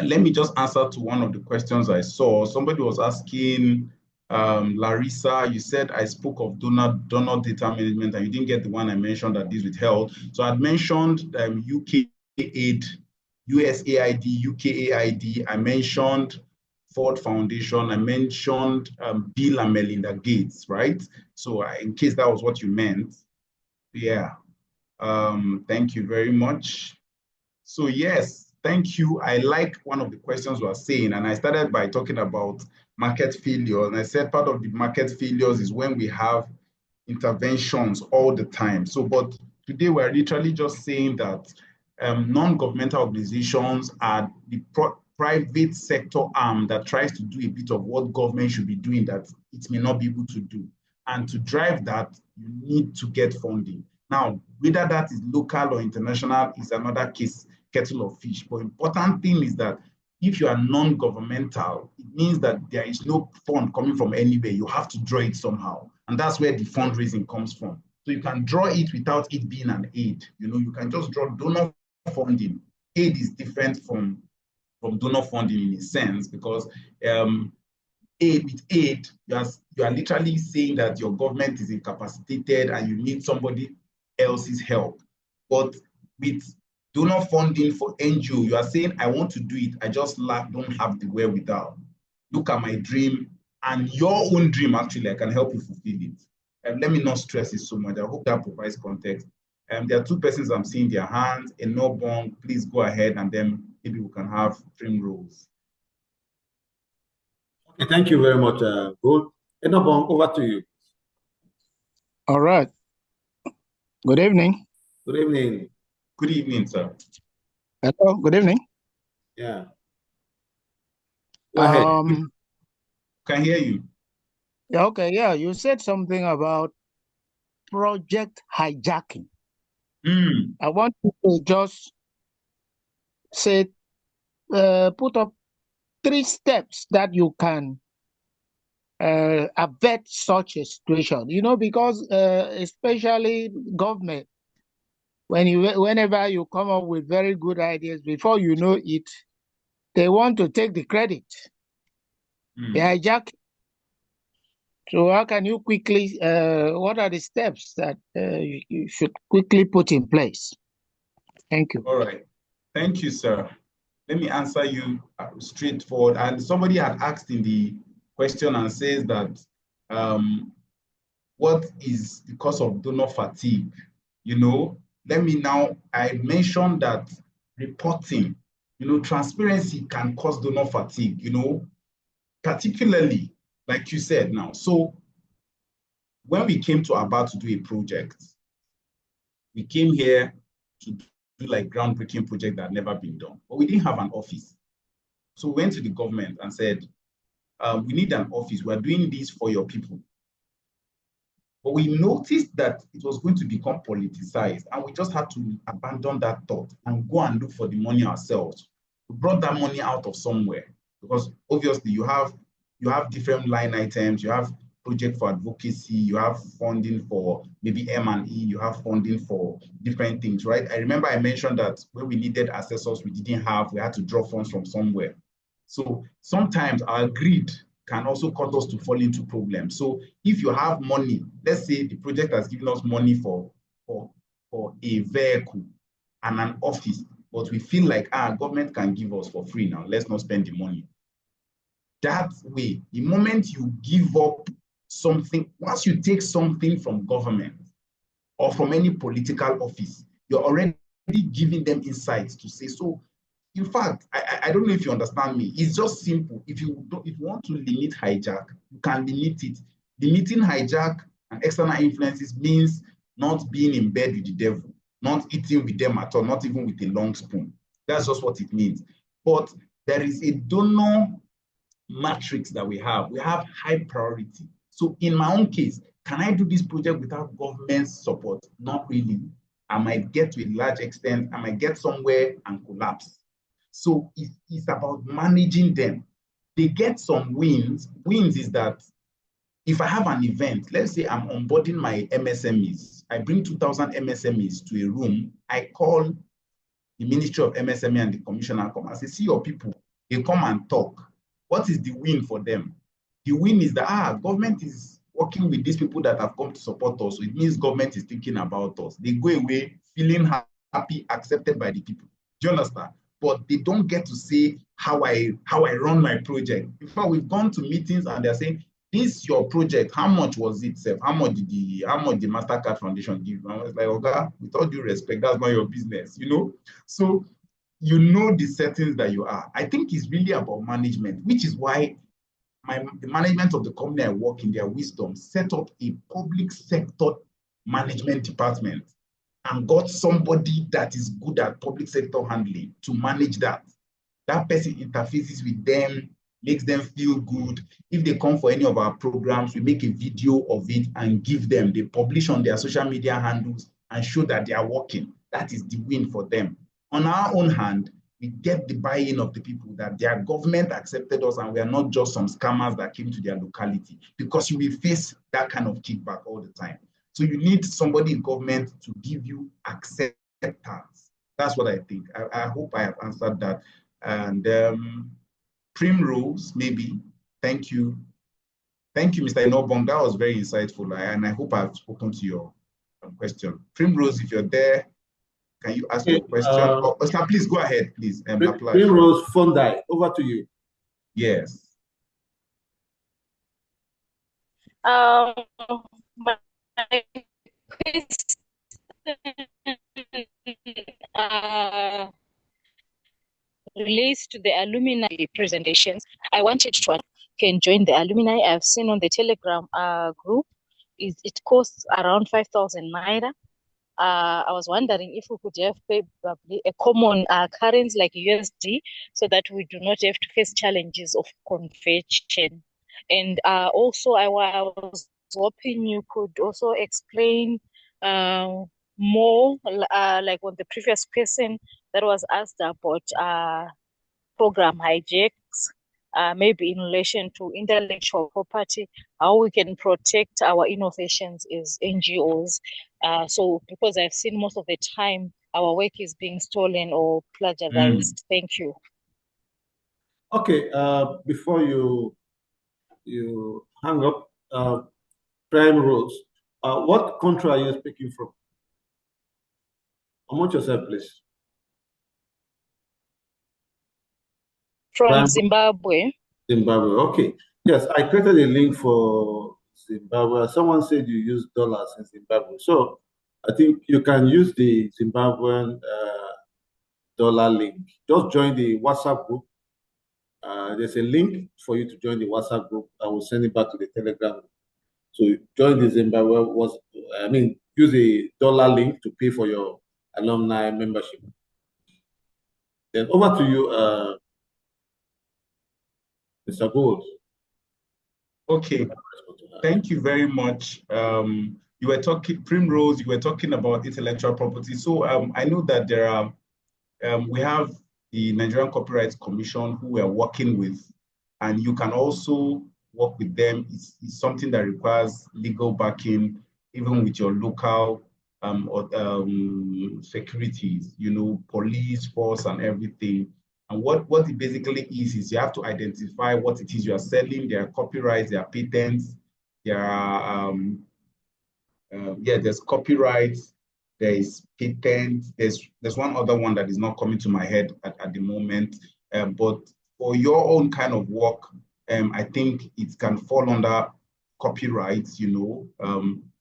let me just answer to one of the questions I saw. Somebody was asking, Larissa, you said I spoke of donor data management and you didn't get the one I mentioned that deals with health. So I'd mentioned UK aid, USAID, UKAID. I mentioned Ford Foundation. I mentioned Bill and Melinda Gates, right? So in case that was what you meant, yeah. Thank you very much. So yes, thank you. I like one of the questions we are saying, and I started by talking about market failure. And I said part of the market failures is when we have interventions all the time. So, but today we're literally just saying that non-governmental organizations are the private sector arm that tries to do a bit of what government should be doing that it may not be able to do. And to drive that, you need to get funding. Now, whether that is local or international is another case, kettle of fish. But important thing is that if you are non-governmental, it means that there is no fund coming from anywhere. You have to draw it somehow. And that's where the fundraising comes from. So you can draw it without it being an aid. You know, you can just draw donor funding. Aid is different from donor funding in a sense, because with aid, you are literally saying that your government is incapacitated and you need somebody else's help. But with donor funding for NGO, you are saying, I want to do it, I just don't have the wherewithal. Look at my dream and your own dream, actually, I can help you fulfill it. And let me not stress it so much. I hope that provides context. There are two persons I'm seeing their hands. Enobong, please go ahead, and then maybe we can have trim rolls. Okay, thank you very much, Gould. Enobong, over to you. All right. Good evening. Good evening. Good evening, sir. Hello, good evening. Yeah. Go ahead. Can hear you. Yeah, okay, yeah. You said something about project hijacking. I want you to just say, put up 3 steps that you can avert such a situation. You know, because especially government, whenever you come up with very good ideas, before you know it, they want to take the credit. They hijack. So how can you quickly, what are the steps that you should quickly put in place? Thank you. All right. Thank you, sir. Let me answer you straightforward. And somebody had asked in the question and says that, what is the cause of donor fatigue? You know, I mentioned that reporting, you know, transparency can cause donor fatigue, you know, particularly, like you said now. So when we came to Aba to do a project, we came here to do like groundbreaking project that had never been done, but we didn't have an office. So we went to the government and said, we need an office. We're doing this for your people. But we noticed that it was going to become politicized, and we just had to abandon that thought and go and look for the money ourselves. We brought that money out of somewhere, because obviously you have different line items. You have project for advocacy, you have funding for maybe M&E, you have funding for different things, right? I remember I mentioned that when we needed assessors we didn't have, we had to draw funds from somewhere. So sometimes our greed can also cause us to fall into problems. So if you have money, let's say the project has given us money for a vehicle and an office, but we feel like, government can give us for free now, let's not spend the money. That way, the moment you give up something, once you take something from government or from any political office, you're already giving them insights to say, so in fact, I don't know if you understand me. It's just simple. If you want to limit hijack, you can limit it. Limiting hijack and external influences means not being in bed with the devil, not eating with them at all, not even with a long spoon. That's just what it means. But there is a donor matrix that we have. We have high priority. So in my own case, can I do this project without government support? Not really. I might get to a large extent, I might get somewhere and collapse. So it's about managing them. They get some wins. Wins is that if I have an event, let's say I'm onboarding my MSMEs, I bring 2,000 MSMEs to a room, I call the Ministry of MSME and the Commissioner come and say, see your people, they come and talk. What is the win for them? The win is that, government is working with these people that have come to support us. So it means government is thinking about us. They go away feeling happy, accepted by the people. Do you understand? But they don't get to say how I run my project. In fact, we've gone to meetings and they're saying, this your project, how much was it, Seth? How much did the MasterCard Foundation give? And I was like, okay, with all due respect, that's not your business, you know? So you know the settings that you are. I think it's really about management, which is why the management of the company I work in, their wisdom, set up a public sector management department and got somebody that is good at public sector handling to manage that. That person interfaces with them, makes them feel good. If they come for any of our programs, we make a video of it and give them. They publish on their social media handles and show that they are working. That is the win for them. On our own hand, we get the buy-in of the people that their government accepted us and we are not just some scammers that came to their locality, because you will face that kind of kickback all the time. So you need somebody in government to give you acceptance. That's what I think. I hope I have answered that. And Primrose, maybe. Thank you. Thank you, Mr. Inobong. That was very insightful. And I hope I've spoken to your question. Primrose, if you're there, can you ask your question? Sir, please go ahead, please. Primrose Fundai, over to you. Yes. My relates to the alumni presentations. I wanted to can join the alumni. I've seen on the Telegram group, it costs around 5,000 naira. I was wondering if we could have probably a common currency like USD, so that we do not have to face challenges of conversion. And also, I was hoping you could also explain more, like on the previous question that was asked about program hijacks, maybe in relation to intellectual property, how we can protect our innovations as NGOs. So because I've seen most of the time our work is being stolen or plagiarized. Thank you. Okay, before you hang up, Primrose, what country are you speaking from? Unmute yourself, please. From Zimbabwe. Zimbabwe, okay. Yes, I created a link for Zimbabwe. Someone said you use dollars in Zimbabwe. So I think you can use the Zimbabwean dollar link. Just join the WhatsApp group. There's a link for you to join the WhatsApp group. I will send it back to the Telegram. So join the Zimbabwe, use a dollar link to pay for your alumni membership. Then over to you, Mr. Gold. Okay, thank you very much. You were talking, Primrose, you were talking about intellectual property. So I know that there are, we have the Nigerian Copyright Commission who we are working with, and you can also work with them. It's something that requires legal backing, even with your local securities, you know, police force and everything. And what it basically is you have to identify what it is you are selling, their copyrights, their patents, there are there's copyright, there is patent, there's one other one that is not coming to my head at the moment. But for your own kind of work, I think it can fall under copyright, you know.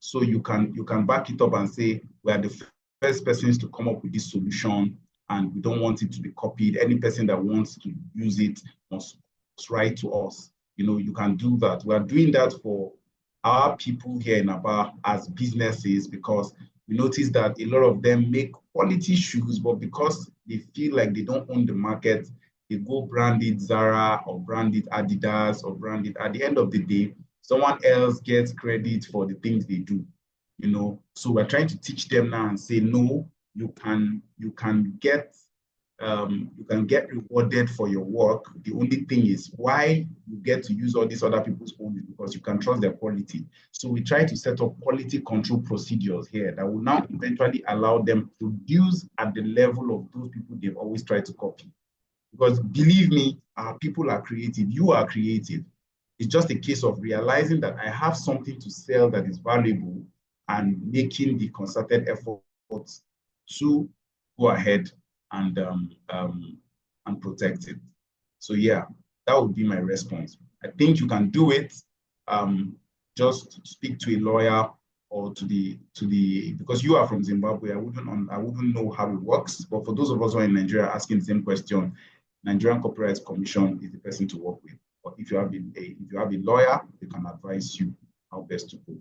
So you can back it up and say we are the first persons to come up with this solution, and we don't want it to be copied. Any person that wants to use it must write to us. You know, you can do that. We are doing that for our people here in Aba as businesses, because we notice that a lot of them make quality shoes, but because they feel like they don't own the market, they go branded Zara or branded Adidas or branded. At the end of the day, someone else gets credit for the things they do, you know. So we're trying to teach them now and say, no, you can get rewarded for your work. The only thing is why you get to use all these other people's own is because you can trust their quality. So we try to set up quality control procedures here that will now eventually allow them to use at the level of those people they've always tried to copy. Because believe me, our people are creative. You are creative. It's just a case of realizing that I have something to sell that is valuable and making the concerted effort to go ahead and protect it. So yeah, that would be my response. I think you can do it. Just speak to a lawyer or to the because you are from Zimbabwe. I wouldn't know how it works. But for those of us who are in Nigeria asking the same question, Nigerian Copyright Commission is the person to work with. But if you have a lawyer, they can advise you how best to go.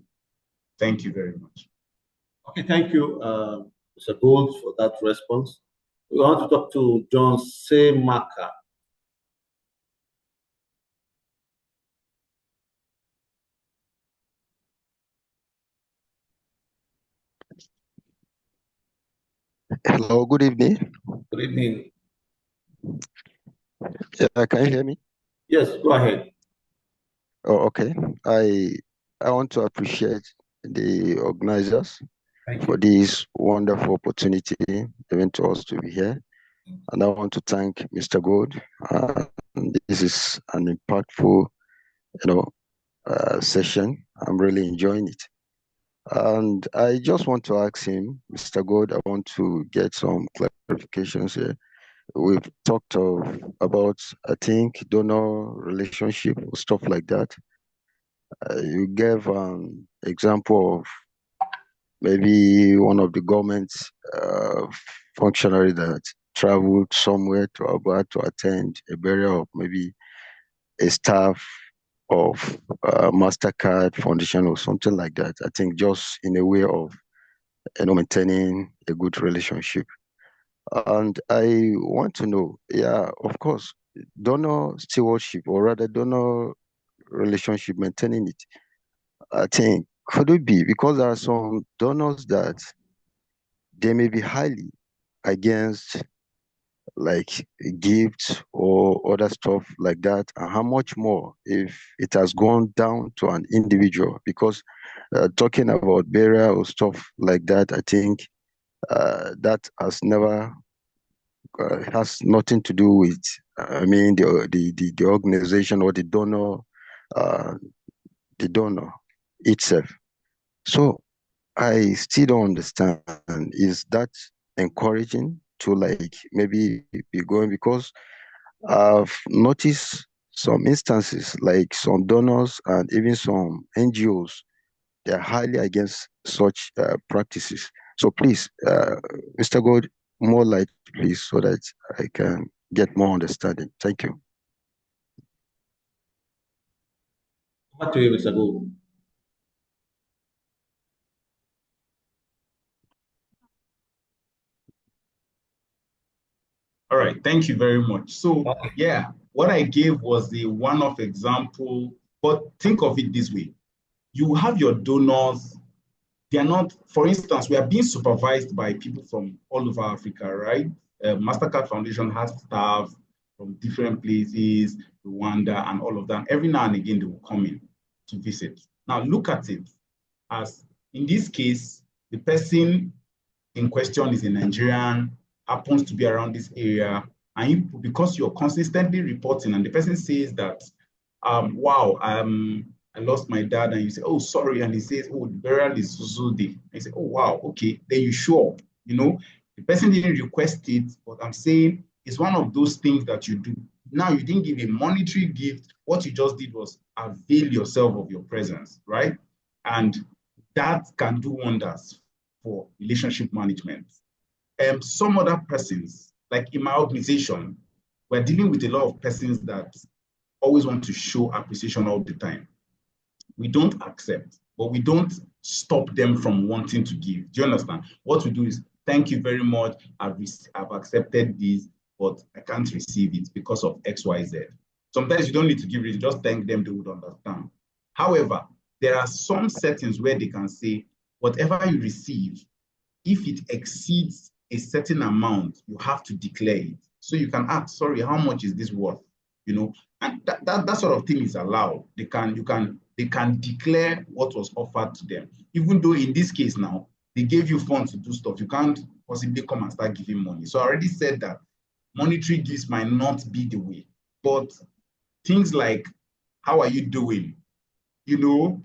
Thank you very much. Okay, thank you, Mr. Gold, for that response. We want to talk to John Semaka. Hello, good evening. Good evening. Yeah, can you hear me? Yes, go ahead. Oh, okay. I want to appreciate the organizers for this wonderful opportunity given to us to be here. And I want to thank Mr. Gold. This is an impactful, session. I'm really enjoying it. And I just want to ask him, Mr. Gold, I want to get some clarifications here. We've talked about, I think, donor relationship or stuff like that. You gave an example of maybe one of the government's functionary that traveled somewhere to Aba to attend a burial of maybe a staff of MasterCard Foundation or something like that. I think just in a way of maintaining a good relationship. And I want to know, yeah, of course, donor stewardship or rather donor relationship, maintaining it. I think, could it be because there are some donors that they may be highly against like gifts or other stuff like that, and how much more if it has gone down to an individual? Because talking about burial or stuff like that, I think that has never has nothing to do with I mean the organization or the donor itself. So I still don't understand. Is that encouraging to like maybe be going? Because I've noticed some instances like some donors and even some NGOs, they're highly against such practices. So please, Mr. Gold, more light, please, so that I can get more understanding. Thank you. Back to you, Mr. Gold. All right, thank you very much. So yeah, what I gave was the one-off example But think of it this way. You have your donors. They are not, for instance, we are being supervised by people from all over Africa, right? MasterCard Foundation has staff from different places, Rwanda and all of that. Every now and again, they will come in to visit. Now look at it as, in this case, the person in question is a Nigerian, happens to be around this area, and you, because you're consistently reporting and the person says that, wow, I lost my dad, and you say, oh, sorry, and he says, oh, the burial is so day. And you say, oh, wow, okay, then you show up. You know, the person didn't request it, but I'm saying it's one of those things that you do. Now, you didn't give a monetary gift. What you just did was avail yourself of your presence, right? And that can do wonders for relationship management. Some other persons, like in my organization, we're dealing with a lot of persons that always want to show appreciation all the time. We don't accept, but we don't stop them from wanting to give. Do you understand? What we do is, thank you very much, I've accepted this, but I can't receive it because of X, Y, Z. Sometimes you don't need to give it, just thank them, they would understand. However, there are some settings where they can say, whatever you receive, if it exceeds a certain amount, you have to declare it. So you can ask, sorry, how much is this worth? You know, and that sort of thing is allowed. They can declare what was offered to them. Even though in this case now, they gave you funds to do stuff, you can't possibly come and start giving money. So I already said that monetary gifts might not be the way, but things like, how are you doing? You know,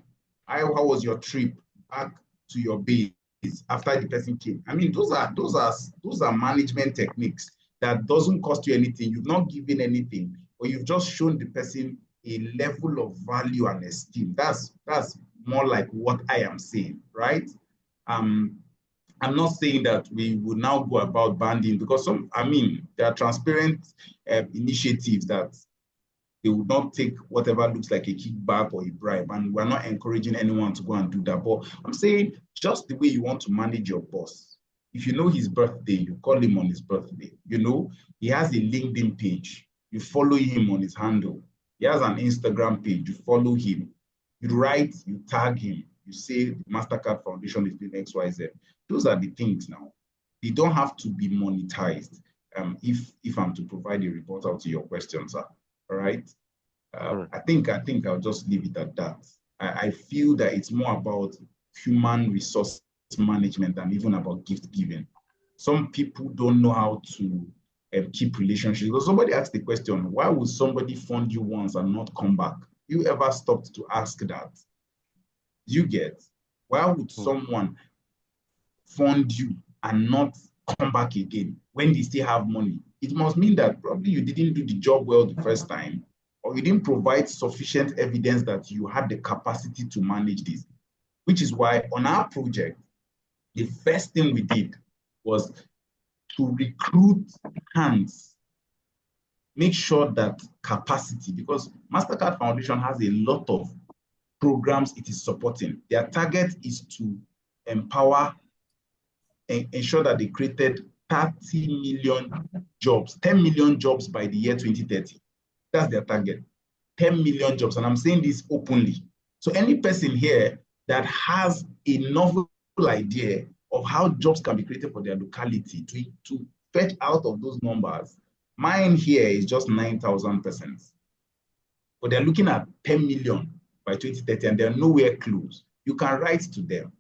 how was your trip back to your base after the person came? I mean, those are management techniques that doesn't cost you anything. You've not given anything, but you've just shown the person a level of value and esteem. That's more like what I am saying, right? I'm not saying that we will now go about banding, because there are transparent initiatives that they would not take whatever looks like a kickback or a bribe, and we're not encouraging anyone to go and do that. But I'm saying, just the way you want to manage your boss. If you know his birthday, you call him on his birthday. You know, he has a LinkedIn page, you follow him on his handle. He has an Instagram page, you follow him. You write, you tag him, you say the MasterCard Foundation is doing XYZ. Those are the things now. They don't have to be monetized. If I'm to provide a report out to your question, sir. All right. I think I'll just leave it at that. I feel that it's more about human resource management than even about gift giving. Some people don't know how to keep relationships. Because somebody asked the question, why would somebody fund you once and not come back? You ever stopped to ask that? You get, why would someone fund you and not come back again when they still have money? It must mean that probably you didn't do the job well the first time, or you didn't provide sufficient evidence that you had the capacity to manage this. Which is why on our project, the first thing we did was to recruit hands, make sure that capacity, because MasterCard Foundation has a lot of programs it is supporting. Their target is to empower and ensure that they created 30 million jobs, 10 million jobs by the year 2030. That's their target, 10 million jobs. And I'm saying this openly. So any person here that has a novel idea of how jobs can be created for their locality to fetch out of those numbers, mine here is just 9,000 persons. But they're looking at 10 million by 2030, and they're nowhere close. You can write to them,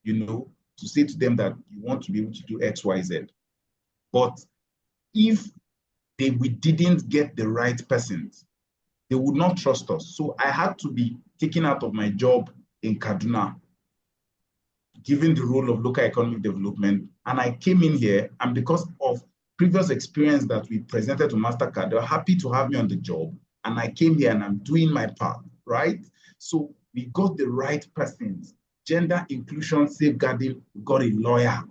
you know, to say to them that you want to be able to do X, Y, Z. But if we didn't get the right persons, they would not trust us. So I had to be taken out of my job in Kaduna, given the role of local economic development. And I came in here, and because of previous experience that we presented to MasterCard, they were happy to have me on the job. And I came here and I'm doing my part, right? So we got the right persons. Gender inclusion safeguarding, we got a lawyer,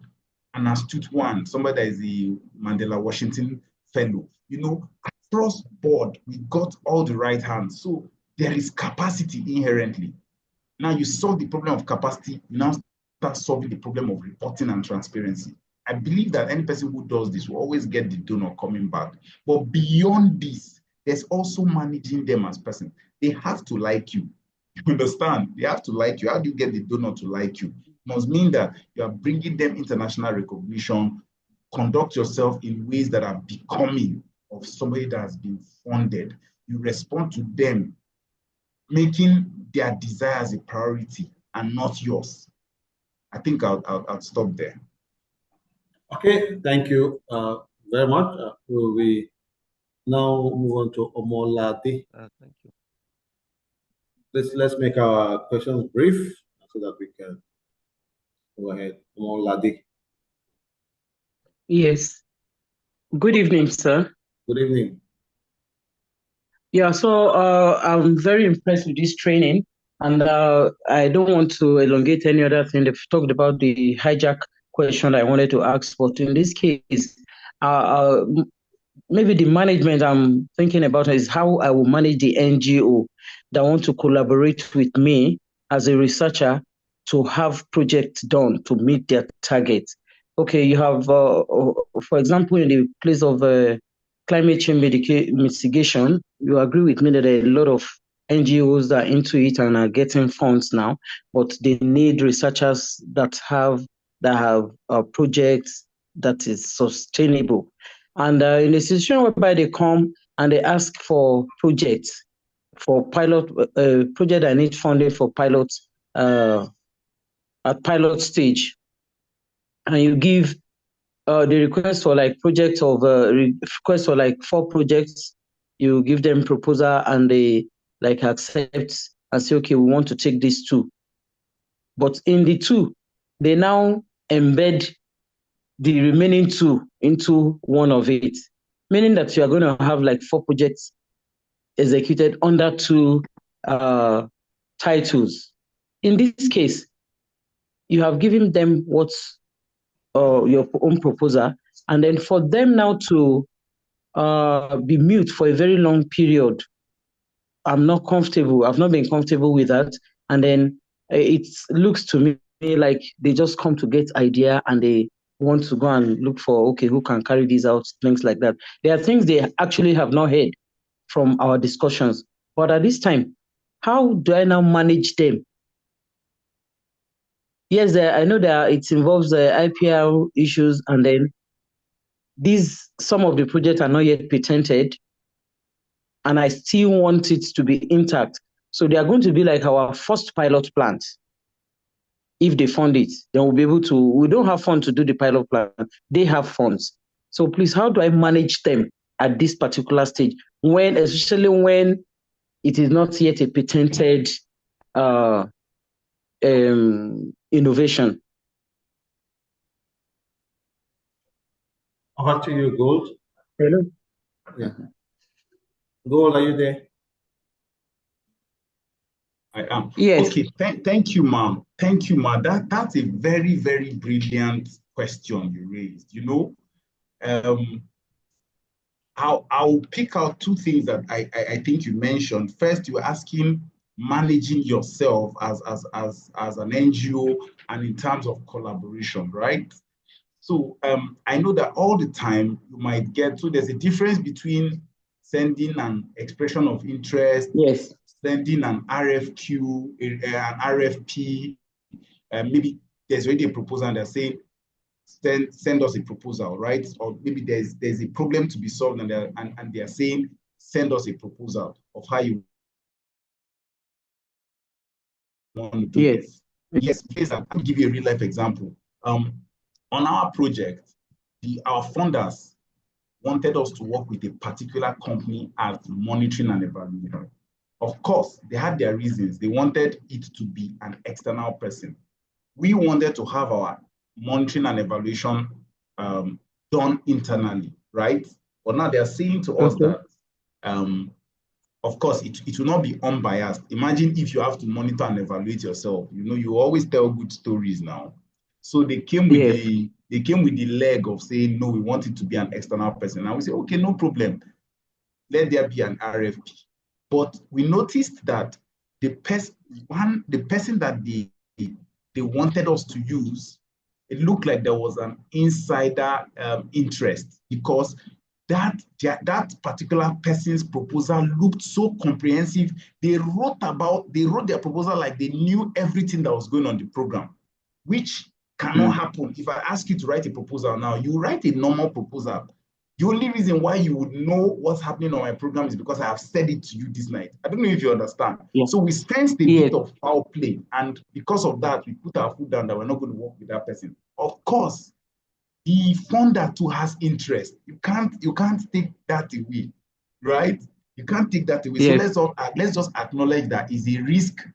an astute one, somebody that is the Mandela Washington fellow. You know, across board, we got all the right hands. So there is capacity inherently. Now you solve the problem of capacity, you now start solving the problem of reporting and transparency. I believe that any person who does this will always get the donor coming back. But beyond this, there's also managing them as persons. they have to like you. You understand? They have to like you. How do you get the donor to like you? It must mean that you are bringing them international recognition, conduct yourself in ways that are becoming of somebody that has been funded. You respond to them, making their desires a priority and not yours. I think I'll stop there. Okay, thank you very much. We now move on to Omolade. Thank you. Let's make our questions brief so that we can go ahead. Omolade. Yes. Good evening, sir. Good evening. Yeah, so I'm very impressed with this training, and I don't want to elongate any other thing. They've talked about the hijack question I wanted to ask, but in this case, maybe the management I'm thinking about is how I will manage the NGO that want to collaborate with me as a researcher to have projects done to meet their targets. Okay, you have, for example, in the place of climate change mitigation, you agree with me that there are a lot of NGOs that are into it and are getting funds now, but they need researchers that have projects that is sustainable. And in a situation whereby they come and they ask for projects, for pilot project that need funding for pilots at pilot stage, and you give the request for like projects of request for like 4 projects, you give them proposal and they like accept and say, okay, we want to take these 2. But in the 2, they now embed the remaining 2 into one of it, meaning that you are going to have like 4 projects executed under 2 titles. In this case, you have given them what's your own proposal, and then for them now to be mute for a very long period, I'm not comfortable. I've not been comfortable with that. And then it looks to me like they just come to get idea and they want to go and look for, okay, who can carry these out, things like that. There are things they actually have not heard from our discussions. But at this time, how do I now manage them? Yes, I know that it involves IPR issues, and then some of the projects are not yet patented, and I still want it to be intact. So they are going to be like our first pilot plant. If they fund it, then we'll be able to, we don't have funds to do the pilot plant. They have funds. So please, how do I manage them at this particular stage, especially when it is not yet a patented innovation? Over to you, Gold. Hello? Yeah. Gold, are you there? I am. Yes. Okay, thank you, ma'am. Thank you, ma'am. That's a very, very brilliant question you raised. You know, I'll pick out 2 things that I think you mentioned. First, you were asking managing yourself as an NGO and in terms of collaboration, right? So I know that all the time you might get, so there's a difference between sending an expression of interest, yes, sending an RFQ, an RFP, maybe there's already a proposal and they're saying, send us a proposal, right? Or maybe there's a problem to be solved and they're saying, send us a proposal of how you want to do yes. this. Yes, please, I'll give you a real life example. On our project, our funders wanted us to work with a particular company as monitoring and evaluation. Of course, they had their reasons. They wanted it to be an external person. We wanted to have our monitoring and evaluation done internally, right? But now they're saying to us that, of course, it will not be unbiased. Imagine if you have to monitor and evaluate yourself. You know, you always tell good stories now. So they came with the leg of saying, no, we want it to be an external person. And we say, okay, no problem. Let there be an RFP. But we noticed that the person that they wanted us to use, it looked like there was an insider interest, because that particular person's proposal looked so comprehensive. They wrote their proposal like they knew everything that was going on the program, which cannot happen. If I ask you to write a proposal now, you write a normal proposal. The only reason why you would know what's happening on my program is because I have said it to you this night. I don't know if you understand. Yeah. So we sensed a bit of foul play, and because of that, we put our foot down that we're not going to work with that person. Of course, the funder too has interest. You can't take that away, right? You can't take that away. Yeah. So let's just acknowledge that is a risk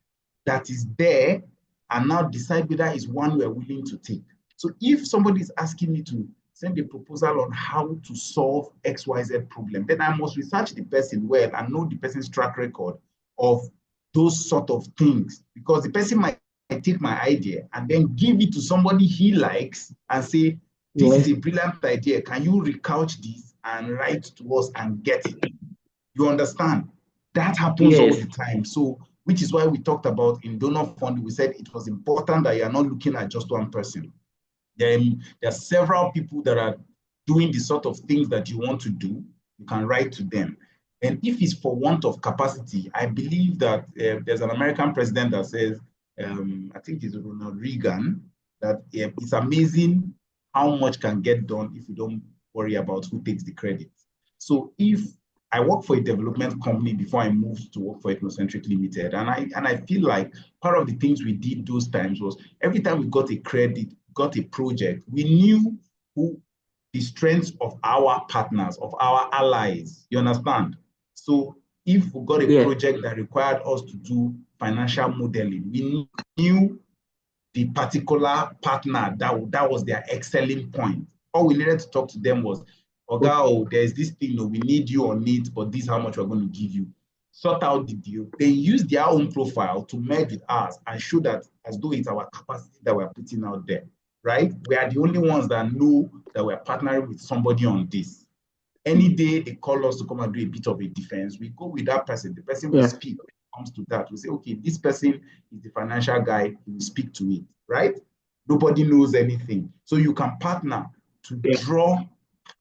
that is there, and now decide whether it's one we're willing to take. So if somebody is asking me to send a proposal on how to solve XYZ problem, then I must research the person well and know the person's track record of those sort of things, because the person might take my idea and then give it to somebody he likes and say, this is a brilliant idea. Can you recouch this and write to us and get it? You understand? That happens all the time. So, which is why we talked about in donor funding, we said it was important that you are not looking at just one person. There are several people that are doing the sort of things that you want to do. You can write to them. And if it's for want of capacity, I believe that there's an American president that says, I think it's Ronald Reagan, that it's amazing how much can get done if you don't worry about who takes the credit. So if I worked for a development company before I moved to work for Ethnocentric Limited, and I feel like part of the things we did those times was every time we got a credit, got a project, we knew who the strengths of our partners, of our allies. You understand? So if we got a project that required us to do financial modeling, we knew the particular partner that was their excelling point. All we needed to talk to them was, Oga, there's this thing, we need you on it, but this is how much we're going to give you. Sort out the deal. They use their own profile to merge with ours and show that as though it's our capacity that we're putting out there, right? We are the only ones that know that we're partnering with somebody on this. Any day they call us to come and do a bit of a defense, we go with that person. The person will speak. When it comes to that, we say, okay, this person is the financial guy, he will speak to it, right? Nobody knows anything. So you can partner to draw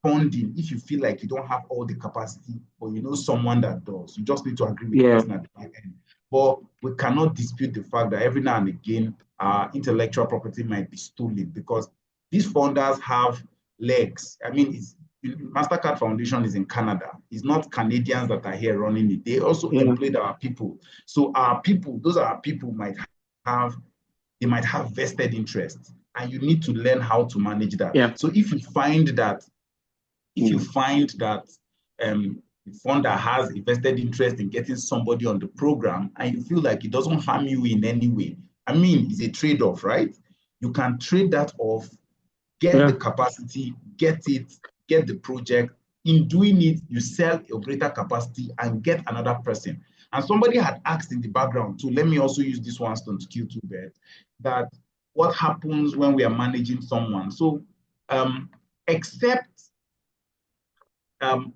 funding if you feel like you don't have all the capacity, or you know someone that does. You just need to agree with the person at the back end. But we cannot dispute the fact that every now and again, our intellectual property might be stolen, because these funders have legs. I mean, MasterCard Foundation is in Canada. It's not Canadians that are here running it. They also employed our people. So our people, those are our people, might have vested interests, and you need to learn how to manage that. So if you find that the funder has a vested interest in getting somebody on the program, and you feel like it doesn't harm you in any way, I mean, it's a trade-off, right? You can trade that off, get the capacity, get the project. In doing it, you sell a greater capacity and get another person. And somebody had asked in the background too, let me also use this one stone to kill two birds, that what happens when we are managing someone? So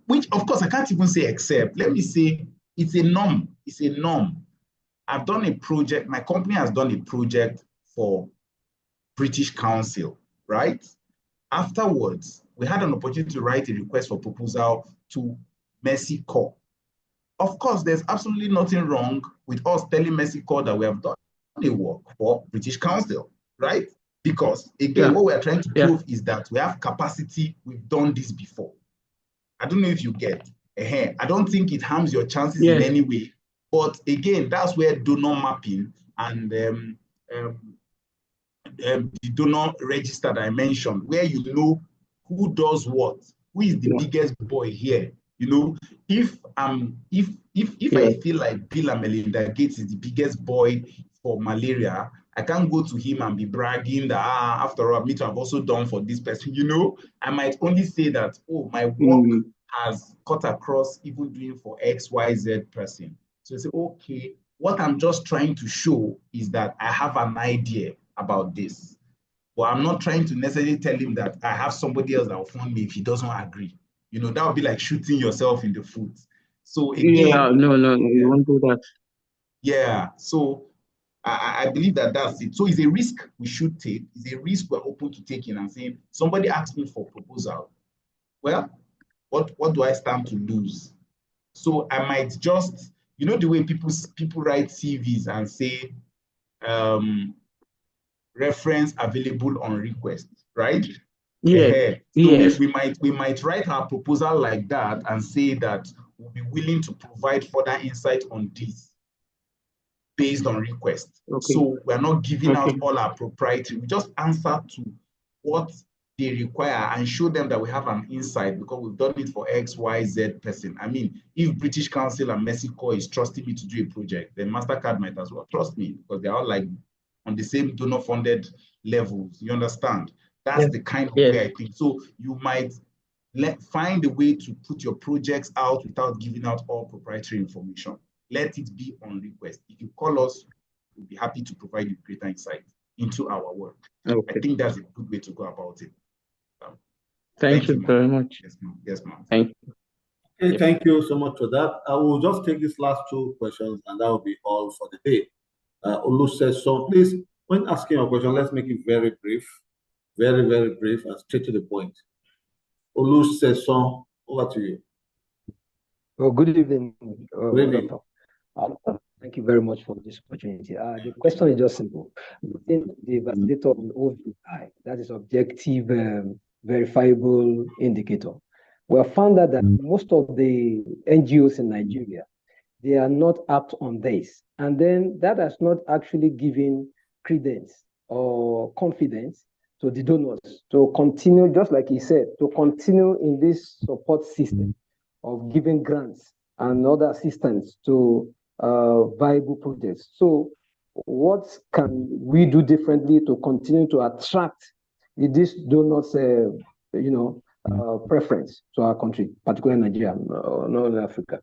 which of course I can't even say except, let me say it's a norm. It's a norm. I've done a project, my company has done a project for British Council, right? Afterwards, we had an opportunity to write a request for proposal to 𝐓𝐸𝐞𝐿. Of course, there's absolutely nothing wrong with us telling 𝐓𝐸𝐞𝐿 that we have done a work for British Council, right? Because again, what we are trying to prove is that we have capacity, we've done this before. I don't know if you get. I don't think it harms your chances in any way. But again, that's where donor mapping and the donor register that I mentioned, where you know who does what, who is the biggest boy here. You know, if I feel like Bill and Melinda Gates is the biggest boy for malaria, I can't go to him and be bragging that after all, me too, I've also done for this person. You know, I might only say that, oh, my work has cut across even doing for XYZ person. So I say, okay, what I'm just trying to show is that I have an idea about this. But I'm not trying to necessarily tell him that I have somebody else that will fund me if he doesn't agree. You know, that would be like shooting yourself in the foot. So again, you won't do that. Yeah, so I believe that that's it. So it's a risk we should take. It's a risk we're open to taking and saying, somebody asked me for a proposal. Well, what do I stand to lose? So I might just, you know, the way people write CVs and say, reference available on request, right? Yeah. So Yes. we might write our proposal like that and say that we'll be willing to provide further insight on this based on request. Okay. So we're not giving out all our proprietary. We just answer to what they require and show them that we have an insight because we've done it for X, Y, Z person. I mean, if British Council and Mexico is trusting me to do a project, then MasterCard might as well trust me because they're all like on the same donor-funded levels. You understand? That's the kind of way I think. So you might find a way to put your projects out without giving out all proprietary information. Let it be on request. If you call us, we'll be happy to provide you greater insight into our work. Okay. I think that's a good way to go about it. Thank you very much. Yes, ma'am. Thank you. Okay, thank you so much for that. I will just take these last two questions, and that will be all for the day. Olu says, so please, when asking a question, let's make it very brief, very, very brief, and straight to the point. Olu says, so over to you. Well, good evening. Good evening. Thank you very much for this opportunity. The question is just simple. Within the validator of OVI, that is objective verifiable indicator, we have found out that most of the NGOs in Nigeria, they are not apt on this. And then that has not actually given credence or confidence to the donors to continue, just like he said, to continue in this support system of giving grants and other assistance to viable projects. So what can we do differently to continue to attract this donors, preference to our country, particularly Nigeria, Northern Africa?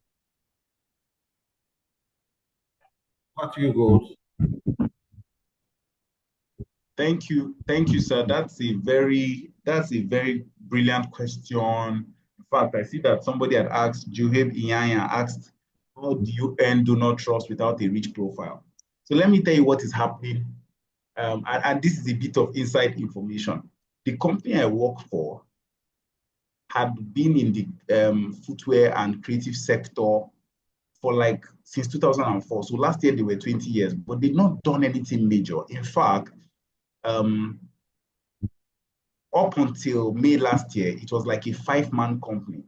What do you go? Thank you, sir. That's a very brilliant question. In fact, I see that somebody had asked, 𝐓𝐤𝐤𝐤𝐿 asked, how do you earn donor trust without a rich profile? So let me tell you what is happening. And this is a bit of inside information. The company I work for had been in the footwear and creative sector for since 2004. So last year they were 20 years, but they've not done anything major. In fact, up until May last year, it was like a 5-man company.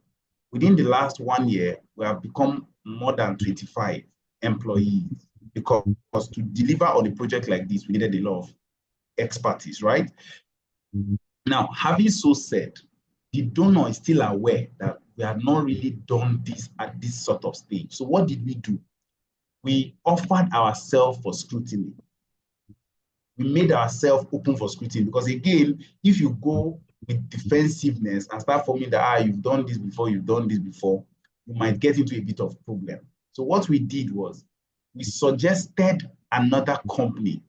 Within the last 1 year, we have become more than 25 employees because to deliver on a project like this, we needed a lot of expertise, right? Now, having so said, the donor is still aware that we have not really done this at this sort of stage. So what did we do? We offered ourselves for scrutiny. We made ourselves open for scrutiny because again, if you go with defensiveness and start forming that, you've done this before, you might get into a bit of problem. So what we did was we suggested another company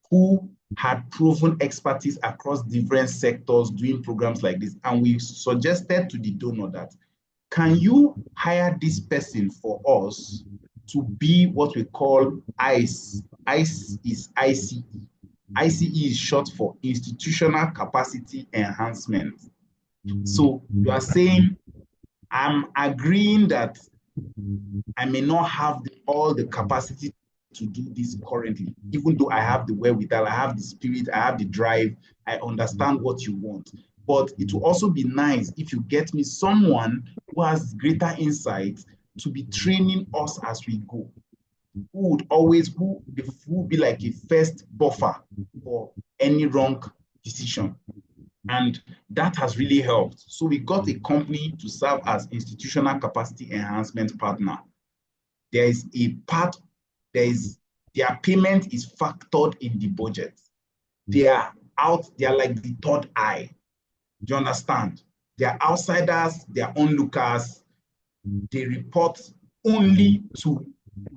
who had proven expertise across different sectors doing programs like this. And we suggested to the donor that, can you hire this person for us to be what we call ICE? ICE is ICE. ICE is short for Institutional Capacity Enhancement. So you are saying, I'm agreeing that I may not have all the capacity to do this currently, even though I have the wherewithal, I have the spirit, I have the drive, I understand what you want. But it will also be nice if you get me someone who has greater insight to be training us as we go, who will be like a first buffer for any wrong decision. And that has really helped. So we got a company to serve as institutional capacity enhancement partner. There is a part, their payment is factored in the budget. They are like the third eye. Do you understand? They are outsiders, they are onlookers. They report only to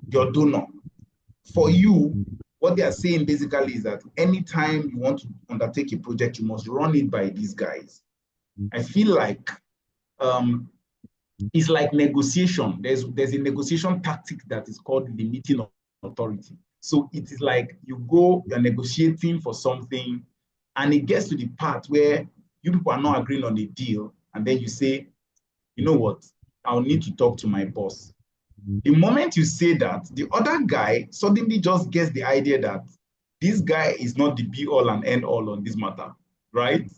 your donor. For you, what they are saying basically is that anytime you want to undertake a project, you must run it by these guys. I feel like it's like negotiation. There's a negotiation tactic that is called limiting authority. So it is like you're negotiating for something, and it gets to the part where you people are not agreeing on a deal, and then you say, you know what, I'll need to talk to my boss. The moment you say that, the other guy suddenly just gets the idea that this guy is not the be all and end all on this matter, right?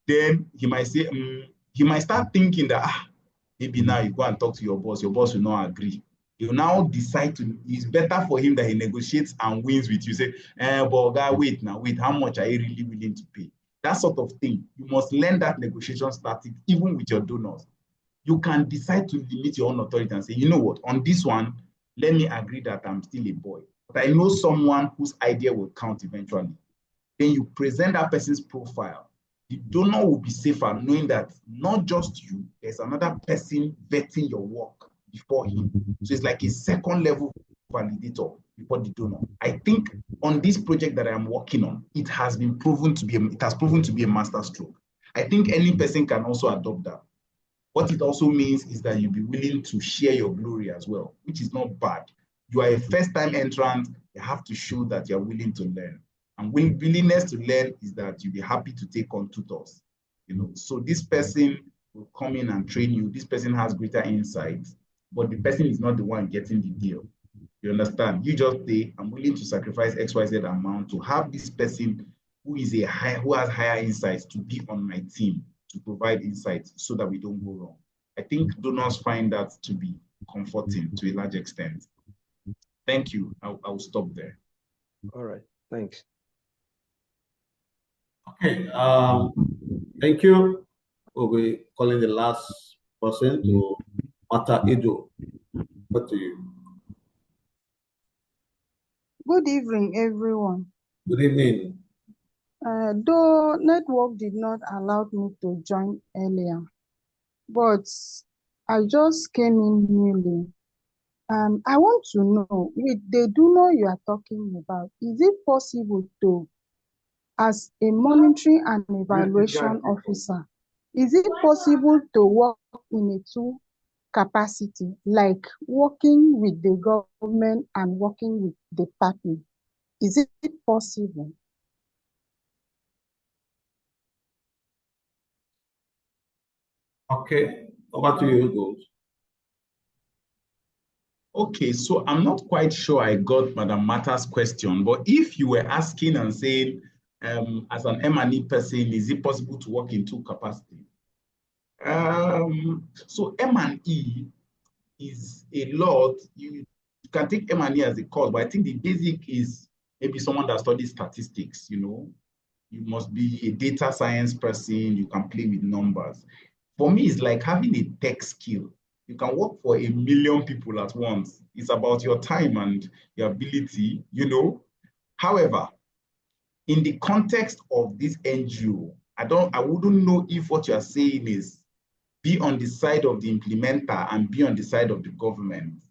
Then he might say, he might start thinking that, maybe now you go and talk to your boss will not agree. He'll now decide to, it's better for him that he negotiates and wins with you. Say, but guy, wait, how much are you really willing to pay? That sort of thing. You must learn that negotiation tactic, even with your donors. You can decide to limit your own authority and say, you know what, on this one, let me agree that I'm still a boy, but I know someone whose idea will count eventually. Then you present that person's profile. The donor will be safer knowing that not just you, there's another person vetting your work before him. So it's like a second level validator before the donor. I think on this project that I'm working on, it has proven to be a masterstroke. I think any person can also adopt that. What it also means is that you'll be willing to share your glory as well, which is not bad. You are a first-time entrant, you have to show that you're willing to learn. And willingness to learn is that you'll be happy to take on tutors. So this person will come in and train you. This person has greater insights, but the person is not the one getting the deal. You understand? You just say, I'm willing to sacrifice XYZ amount to have this person who has higher insights to be on my team, to provide insights so that we don't go wrong. I think donors find that to be comforting to a large extent. Thank you. I'll stop there. All right. Thanks. Okay. Thank you. We'll be calling the last person to Mata Edo. What to you? Good evening, everyone. Good evening. Though network did not allow me to join earlier, but I just came in newly. I want to know, with the donor you are talking about, is it possible to, as a monitoring and evaluation officer, is it possible to work in a two capacity, like working with the government and working with the partner? Is it possible? Okay, over to you, Gold. Okay, so I'm not quite sure I got Madam Mata's question, but if you were asking and saying, as an M&E person, is it possible to work in two capacities? So M&E is a lot. You can take M&E as a course, but I think the basic is maybe someone that studies statistics, You must be a data science person, you can play with numbers. For me, it's like having a tech skill. You can work for 1 million people at once. It's about your time and your ability, However, in the context of this NGO, I wouldn't know if what you are saying is be on the side of the implementer and be on the side of the government.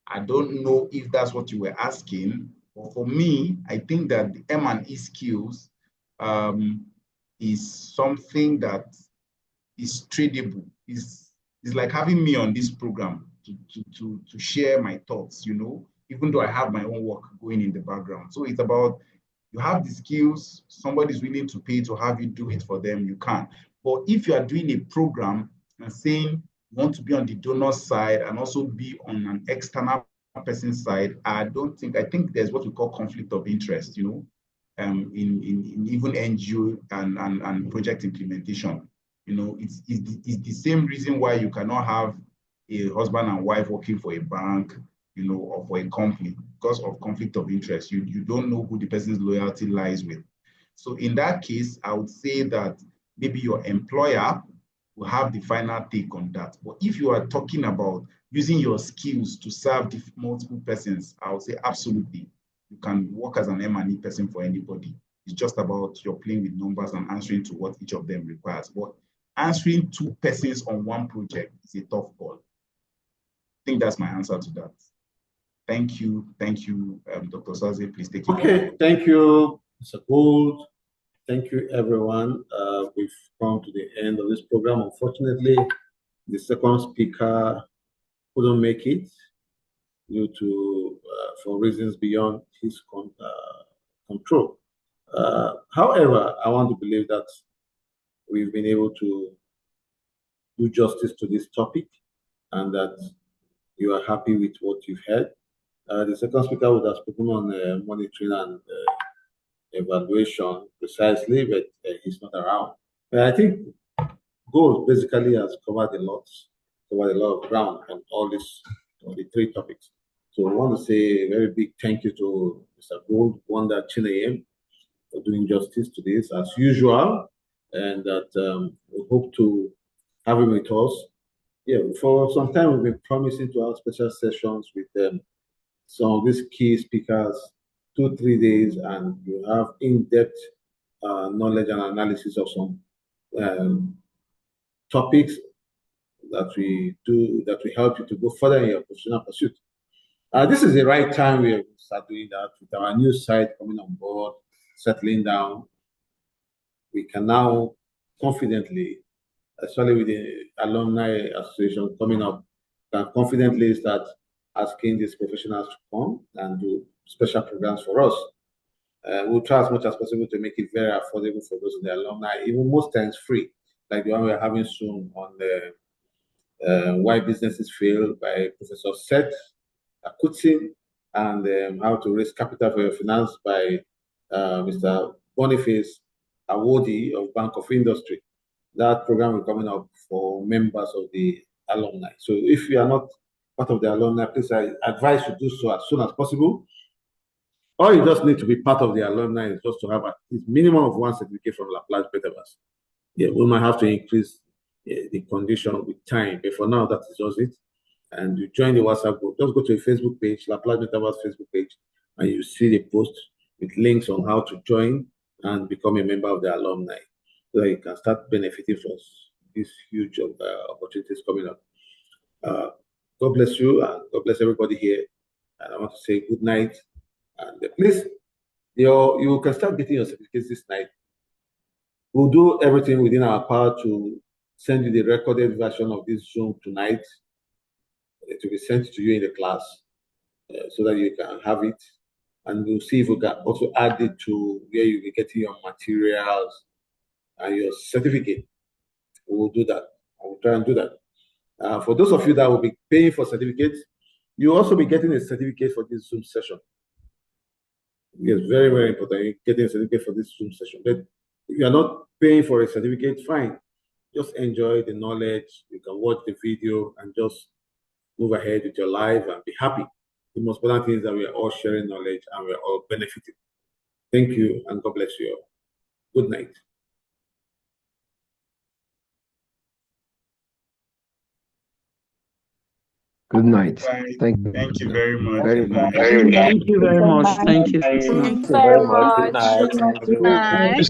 I don't know if that's what you were asking. But for me, I think that the M&E skills is something that is tradable. It's like having me on this program to share my thoughts, even though I have my own work going in the background. So it's about, you have the skills, somebody's willing to pay to have you do it for them, you can. But if you are doing a program and saying you want to be on the donor side and also be on an external person's side, I think there's what we call conflict of interest, in even NGO and project implementation. It's the same reason why you cannot have a husband and wife working for a bank, or for a company, because of conflict of interest. You don't know who the person's loyalty lies with. So in that case, I would say that maybe your employer will have the final take on that. But if you are talking about using your skills to serve multiple persons, I would say absolutely. You can work as an M&E person for anybody. It's just about you're playing with numbers and answering to what each of them requires. But answering 2 persons on one project is a tough call. I think that's my answer to that. Thank you, Dr. Saze. Please take it. Okay, thank you, Mr. Gold. Thank you, everyone. We've come to the end of this program. Unfortunately, the second speaker couldn't make it due to for reasons beyond his control. However, I want to believe that we've been able to do justice to this topic and that you are happy with what you've heard. The second speaker would have spoken on monitoring and evaluation precisely, but he's not around. But I think Gold basically has covered a lot of ground on all the three topics. So I want to say a very big thank you to Mr. Gold, Wonder Chinenyem, for doing justice to this as usual, and that we hope to have him with us. Yeah, for some time we've been promising to have special sessions with some of these key speakers, 2-3 days, and you have in-depth knowledge and analysis of some topics that we help you to go further in your professional pursuit. This is the right time we start doing that with our new site coming on board, settling down. We can now confidently, especially with the alumni association coming up, can confidently start asking these professionals to come and do special programs for us. We'll try as much as possible to make it very affordable for those in the alumni, even most times free, like the one we're having soon on the Why Businesses Fail by Professor Seth Akutsin, and How to Raise Capital for Your Finance by Mr. Boniface Awodi of Bank of Industry. That program is coming up for members of the alumni. So if you are not part of the alumni, please, I advise you do so as soon as possible. All you just need to be part of the alumni is just to have at least minimum of one certificate from Plage Metaverse. Yeah, we might have to increase the condition with time, but for now, that is just it. And you join the WhatsApp group. Just go to the Facebook page, Plage Metaverse Facebook page, and you see the post with links on how to join and become a member of the alumni, so that you can start benefiting from these huge opportunities coming up. God bless you, and God bless everybody here. And I want to say good night. And please, you can start getting your certificates this night. We'll do everything within our power to send you the recorded version of this Zoom tonight. It will be sent to you in the class so that you can have it. And we'll see if we can also add it to where you'll be getting your materials and your certificate. We will do that. I will try and do that. For those of you that will be paying for certificates, you'll also be getting a certificate for this Zoom session. It's very, very important. You're getting a certificate for this Zoom session. But if you're not paying for a certificate, fine. Just enjoy the knowledge. You can watch the video and just move ahead with your life and be happy. The most important thing is that we are all sharing knowledge and we are all benefiting. Thank you, and God bless you all. Good night. Good night. Thank you very much. Thank you very much. Thank you. Thank you very much. Thank you very much.